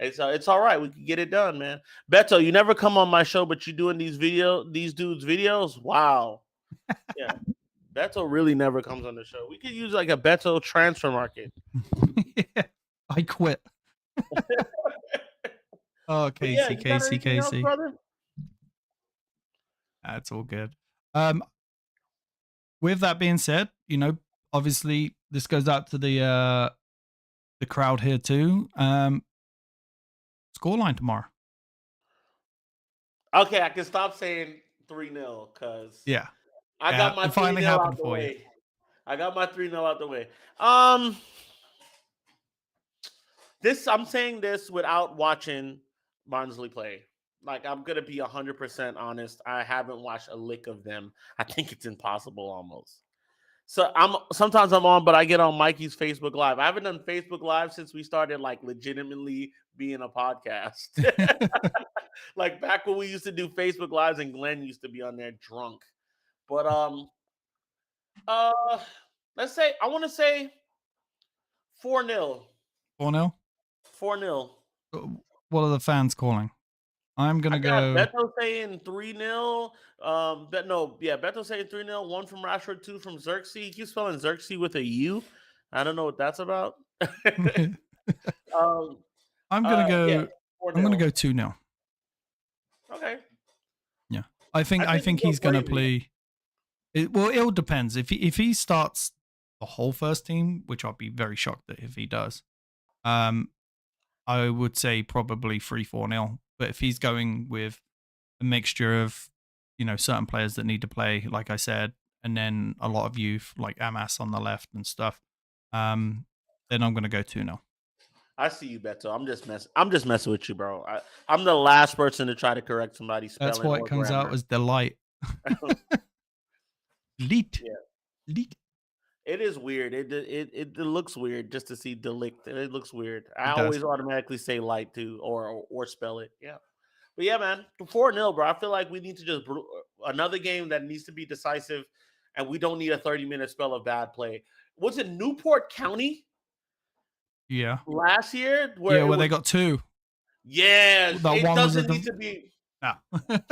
It's all right. We can get it done, man. Beto, you never come on my show, but you're doing these dudes' videos. Wow. Yeah. Beto really never comes on the show. We could use like a Beto transfer market. Yeah, I quit. Oh, Casey. Else, brother? That's all good. With that being said, obviously this goes out to the crowd here too. Scoreline tomorrow. Okay, I can stop saying 3-0 because I got my 3-0 out the way. I got my 3-0 out the way. I'm saying this without watching Barnsley play. Like, I'm gonna be 100% honest. I haven't watched a lick of them. I think it's impossible almost. So sometimes I'm on, but I get on Mikey's Facebook Live. I haven't done Facebook Live since we started like legitimately being a podcast. Like back when we used to do Facebook Lives and Glenn used to be on there drunk. But let's say I want to say 4-0. 4-0? 4-0. What are the fans calling? I'm gonna go. Beto saying 3-0. Beto saying 3-0. 1 from Rashford, 2 from Xerxes. He keeps spelling Xerxes with a U. I don't know what that's about. I'm gonna go. Yeah, I'm gonna go 2-0. Okay. Yeah, I think he's gonna play. It all depends. If he starts the whole first team, which I'd be very shocked if he does. I would say probably 3-4-0. But if he's going with a mixture of, certain players that need to play, like I said, and then a lot of youth, like Amas on the left and stuff, then I'm going to go 2-0. I see you, Beto. I'm just messing with you, bro. I'm the last person to try to correct somebody's spelling. That's why it comes out as delight. Delete. Yeah. Delete. It is weird. It looks weird just to see delict. It looks weird. I always automatically say light too, or spell it. Yeah. But yeah, man, 4-0, bro. I feel like we need to just another game that needs to be decisive, and we don't need a 30-minute spell of bad play. Was it Newport County? Yeah. Last year? Where they got 2. Yeah. It doesn't need to be. No.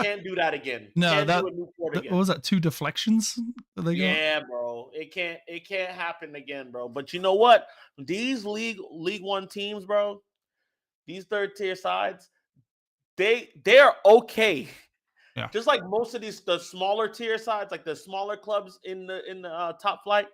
Can't do that again. No, can't do a Newport again. What was that? 2 deflections that they got? Yeah, bro. It can't happen again, bro. But you know what? These League One teams, bro, these third tier sides, they're okay. Yeah. Just like most of the smaller tier sides, like the smaller clubs in the top flight,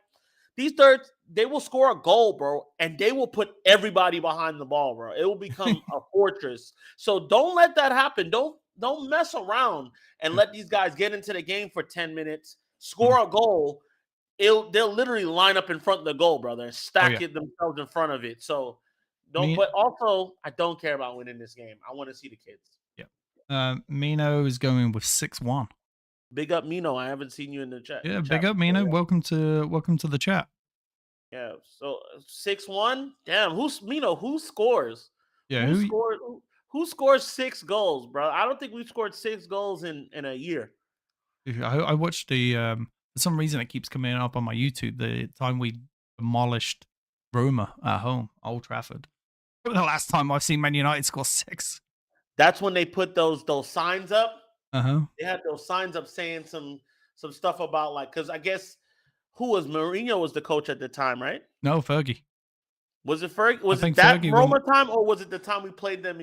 these thirds, they will score a goal, bro, and they will put everybody behind the ball, bro. It will become a fortress. So don't let that happen. Don't mess around and let these guys get into the game for 10 minutes, score a goal. They'll literally line up in front of the goal, brother, and stack it themselves in front of it. So but also I don't care about winning this game. I want to see the kids. Yeah. Mino is going with 6-1. Big up Mino. I haven't seen you in the chat. Yeah, big up Mino. Yeah. Welcome to the chat. Yeah. So 6-1. Damn, who's Mino? Who scores? Yeah, who scores 6 goals, bro? I don't think we've scored 6 goals in a year. I watched for some reason it keeps coming up on my YouTube. The time we demolished Roma at home, Old Trafford. The last time I've seen Man United score 6. That's when they put those signs up. They had those signs up saying some stuff about because I guess Mourinho was the coach at the time, right? No, Fergie. Was it Fergie? Was it that Roma time, or was it the time we played them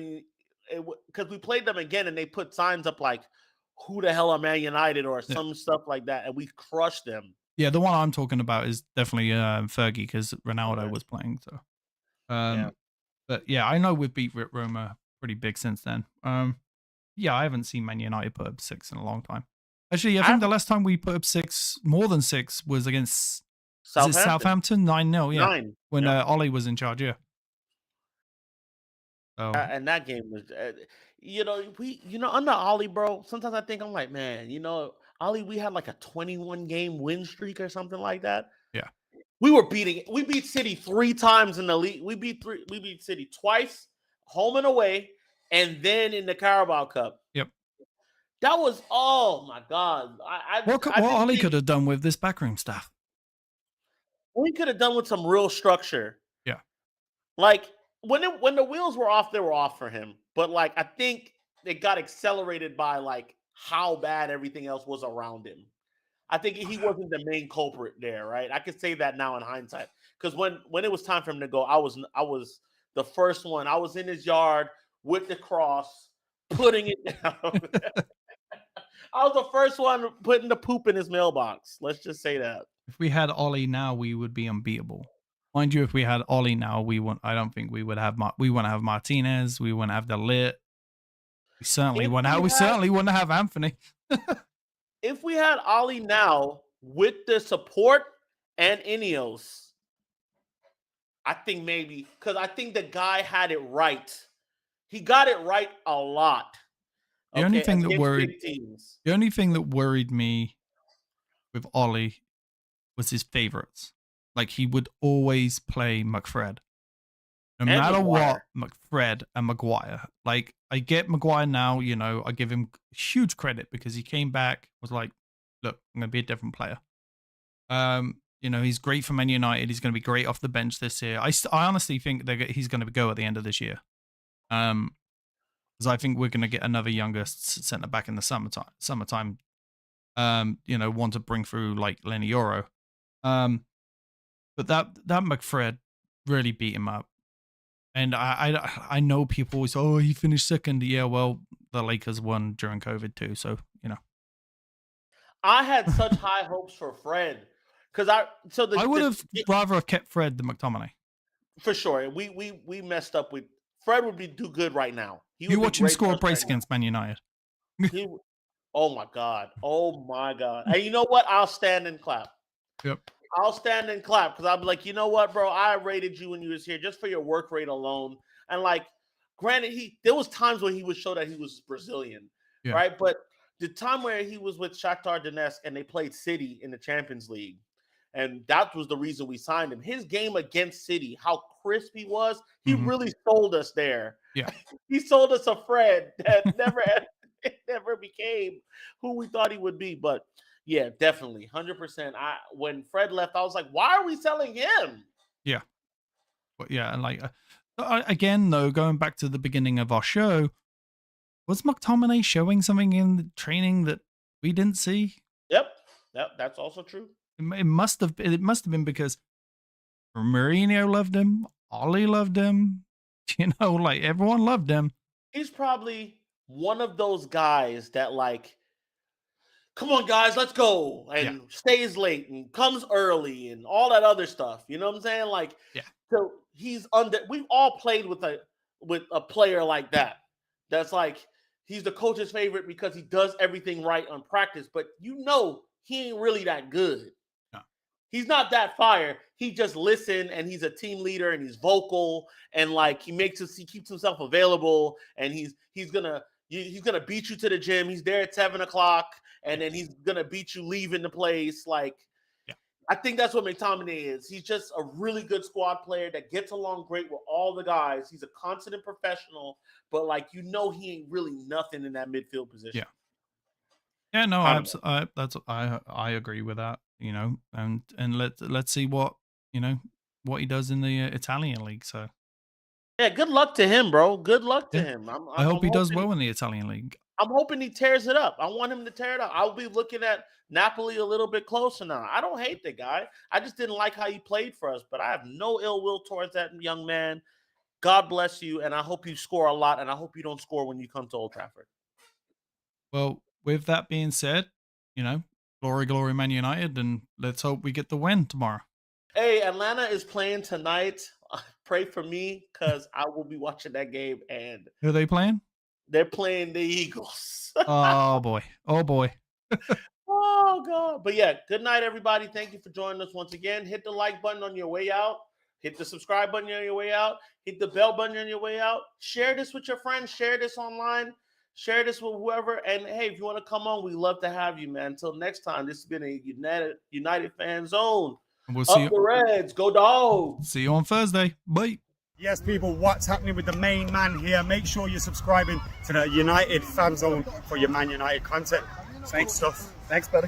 because we played them again and they put signs up like, "Who the hell are Man United?" or some stuff like that, and we crushed them. Yeah, the one I'm talking about is definitely Fergie because Ronaldo was playing. So, Yeah. but yeah, I know we've beat Roma pretty big since then. Yeah, I haven't seen Man United put up 6 in a long time. Actually, I think the last time we put up 6, more than 6, was against Southampton 9-0. Yeah, 9. when Ollie was in charge. Yeah. Oh, And that game was, under Ollie, bro. Sometimes I think I'm like, man, Ollie, we had like a 21 game win streak or something like that. yeah. We beat City 3 times in the league. We beat City twice, home and away, and then in the Carabao Cup. Yep. That was, oh my God. What Ollie could have done with this backroom staff? We could have done with some real structure. Yeah. Like when the wheels were off, they were off for him. But like I think it got accelerated by like how bad everything else was around him. I think he wasn't the main culprit there, right? I could say that now in hindsight. Because when it was time for him to go, I was the first one. I was in his yard with the cross, putting it down. I was the first one putting the poop in his mailbox. Let's just say that. If we had Ollie now, we would be unbeatable. Mind you, if we had Ollie now, I don't think we would have. We wouldn't have Martinez. We wouldn't have the Lit. We certainly wouldn't have. We certainly wouldn't have Anthony. If we had Ollie now with the support and Ineos, I think maybe, because I think the guy had it right. He got it right a lot. The only thing that worried me with Ollie was his favorites. Like he would always play McFred. No matter what, McFred and Maguire. Like I get Maguire now, I give him huge credit because he came back, was like, look, I'm going to be a different player. He's great for Man United. He's going to be great off the bench this year. I honestly think that he's going to go at the end of this year. Because I think we're going to get another younger centre back in the summertime. Want to bring through like Lenny Yoro. But that McFred really beat him up. And I know people always, he finished second. Yeah, well, the Lakers won during COVID too, so I had such high hopes for Fred because I would have rather have kept Fred than McTominay. For sure, we messed up with Fred. Would do good right now. You watch him score a brace against Man United. Oh my God! And you know what? I'll stand and clap. Yep. I'll stand and clap because I'll be like, you know what, bro? I rated you when you was here just for your work rate alone. And like, granted, there was times where he would show that he was Brazilian, right? But the time where he was with Shakhtar Donetsk and they played City in the Champions League, and that was the reason we signed him. His game against City, how crisp he was, he really sold us there. Yeah, he sold us a Fred that never became who we thought he would be, but. Yeah, definitely. 100%. When Fred left, I was like, why are we selling him? Yeah. But yeah, and like, again, though, going back to the beginning of our show, was McTominay showing something in the training that we didn't see? Yep. That's also true. It must have been because Mourinho loved him, Ollie loved him, like everyone loved him. He's probably one of those guys that like, come on, guys, let's go. And stays late and comes early and all that other stuff. You know what I'm saying? Like, so he's we've all played with a player like that. That's like, he's the coach's favorite because he does everything right on practice, but he ain't really that good. No. He's not that fire. He just listens and he's a team leader and he's vocal and like he keeps himself available and he's gonna beat you to the gym. He's there at 7:00. And then he's going to beat you leaving the place. Like, I think that's what McTominay is. He's just a really good squad player that gets along great with all the guys. He's a constant professional, but like, he ain't really nothing in that midfield position. Yeah, no, I agree with that, and let's see what he does in the Italian league. So yeah, good luck to him, bro. Good luck to him. I hope he does well in the Italian league. I'm hoping he tears it up. I want him to tear it up. I'll be looking at Napoli a little bit closer now. I don't hate the guy. I just didn't like how he played for us, but I have no ill will towards that young man. God bless you, and I hope you score a lot, and I hope you don't score when you come to Old Trafford. Well, with that being said, glory, glory, Man United, and let's hope we get the win tomorrow. Hey, Atlanta is playing tonight. Pray for me because I will be watching that game. And who are they playing? They're playing the Eagles. Oh boy! Oh boy! Oh God! But yeah, good night, everybody. Thank you for joining us once again. Hit the like button on your way out. Hit the subscribe button on your way out. Hit the bell button on your way out. Share this with your friends. Share this online. Share this with whoever. And hey, if you want to come on, we love to have you, man. Until next time, this has been a United Fan Zone. And we'll Up see you. the Reds. Go Dogs. See you on Thursday. Bye. Yes, people, what's happening with the main man here? Make sure you're subscribing to the United Fan Zone for your Man United content. Thanks, stuff. Thanks, buddy.